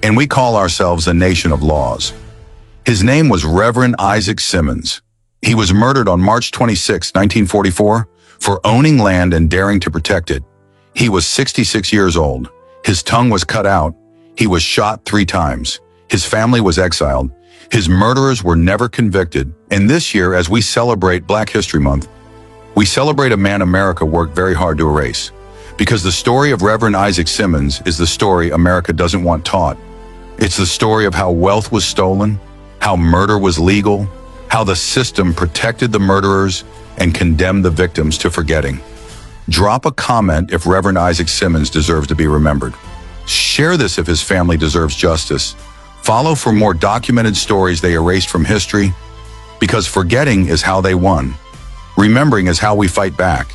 And we call ourselves a nation of laws. His name was Reverend Isaac Simmons. He was murdered on March 26, 1944, for owning land and daring to protect it. He was 66 years old. His tongue was cut out. He was shot 3 times. His family was exiled. His murderers were never convicted. And this year, as we celebrate Black History Month, we celebrate a man America worked very hard to erase. Because the story of Reverend Isaac Simmons is the story America doesn't want taught. It's the story of how wealth was stolen, how murder was legal, how the system protected the murderers and condemned the victims to forgetting. Drop a comment if Reverend Isaac Simmons deserves to be remembered. Share this if his family deserves justice. Follow for more documented stories they erased from history, because forgetting is how they won. Remembering is how we fight back.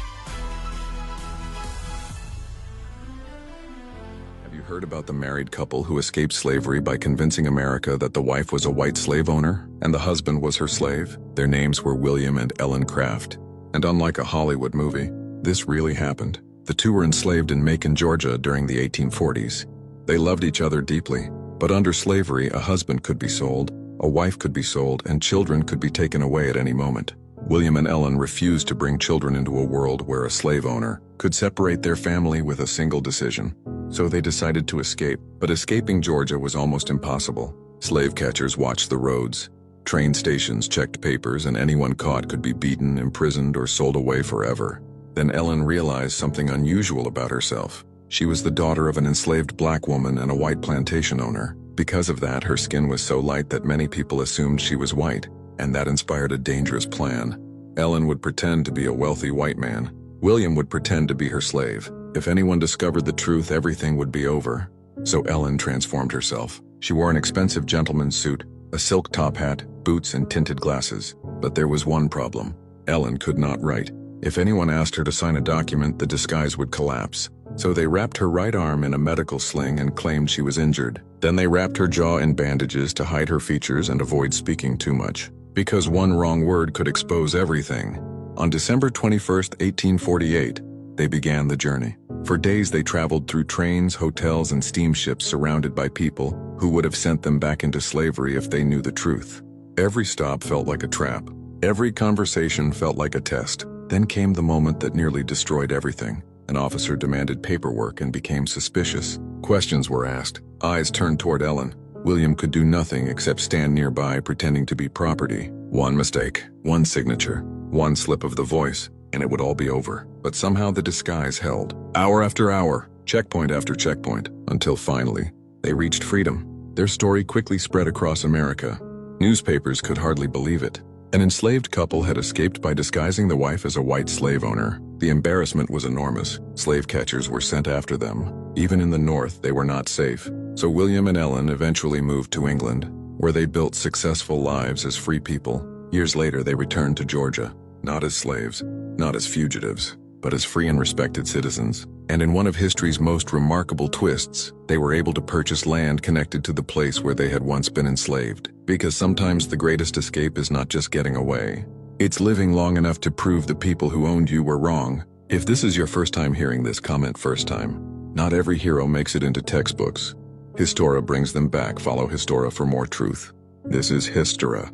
Have you heard about the married couple who escaped slavery by convincing America that the wife was a white slave owner and the husband was her slave? Their names were William and Ellen Craft. And unlike a Hollywood movie, this really happened. The two were enslaved in Macon, Georgia during the 1840s. They loved each other deeply, but under slavery, a husband could be sold, a wife could be sold, and children could be taken away at any moment. William and Ellen refused to bring children into a world where a slave owner could separate their family with a single decision. So they decided to escape, but escaping Georgia was almost impossible. Slave catchers watched the roads. Train stations checked papers, and anyone caught could be beaten, imprisoned, or sold away forever. Then Ellen realized something unusual about herself. She was the daughter of an enslaved black woman and a white plantation owner. Because of that, her skin was so light that many people assumed she was white, and that inspired a dangerous plan. Ellen would pretend to be a wealthy white man. William would pretend to be her slave. If anyone discovered the truth, everything would be over. So Ellen transformed herself. She wore an expensive gentleman's suit, a silk top hat, boots, and tinted glasses. But there was one problem. Ellen could not write. If anyone asked her to sign a document, the disguise would collapse. So they wrapped her right arm in a medical sling and claimed she was injured. Then they wrapped her jaw in bandages to hide her features and avoid speaking too much, because one wrong word could expose everything. On December 21st, 1848, they began the journey. For days they traveled through trains, hotels, and steamships surrounded by people who would have sent them back into slavery if they knew the truth. Every stop felt like a trap. Every conversation felt like a test. Then came the moment that nearly destroyed everything. An officer demanded paperwork and became suspicious. Questions were asked. Eyes turned toward Ellen. William could do nothing except stand nearby pretending to be property. One mistake, one signature, one slip of the voice, and it would all be over. But somehow the disguise held. Hour after hour, checkpoint after checkpoint, until finally, they reached freedom. Their story quickly spread across America. Newspapers could hardly believe it. An enslaved couple had escaped by disguising the wife as a white slave owner. The embarrassment was enormous. Slave catchers were sent after them. Even in the North, they were not safe. So William and Ellen eventually moved to England, where they built successful lives as free people. Years later, they returned to Georgia, not as slaves, not as fugitives, but as free and respected citizens. And in one of history's most remarkable twists, they were able to purchase land connected to the place where they had once been enslaved. Because sometimes the greatest escape is not just getting away. It's living long enough to prove the people who owned you were wrong. If this is your first time hearing this, comment first time. Not every hero makes it into textbooks. Histora brings them back. Follow Histora for more truth. This is Histora.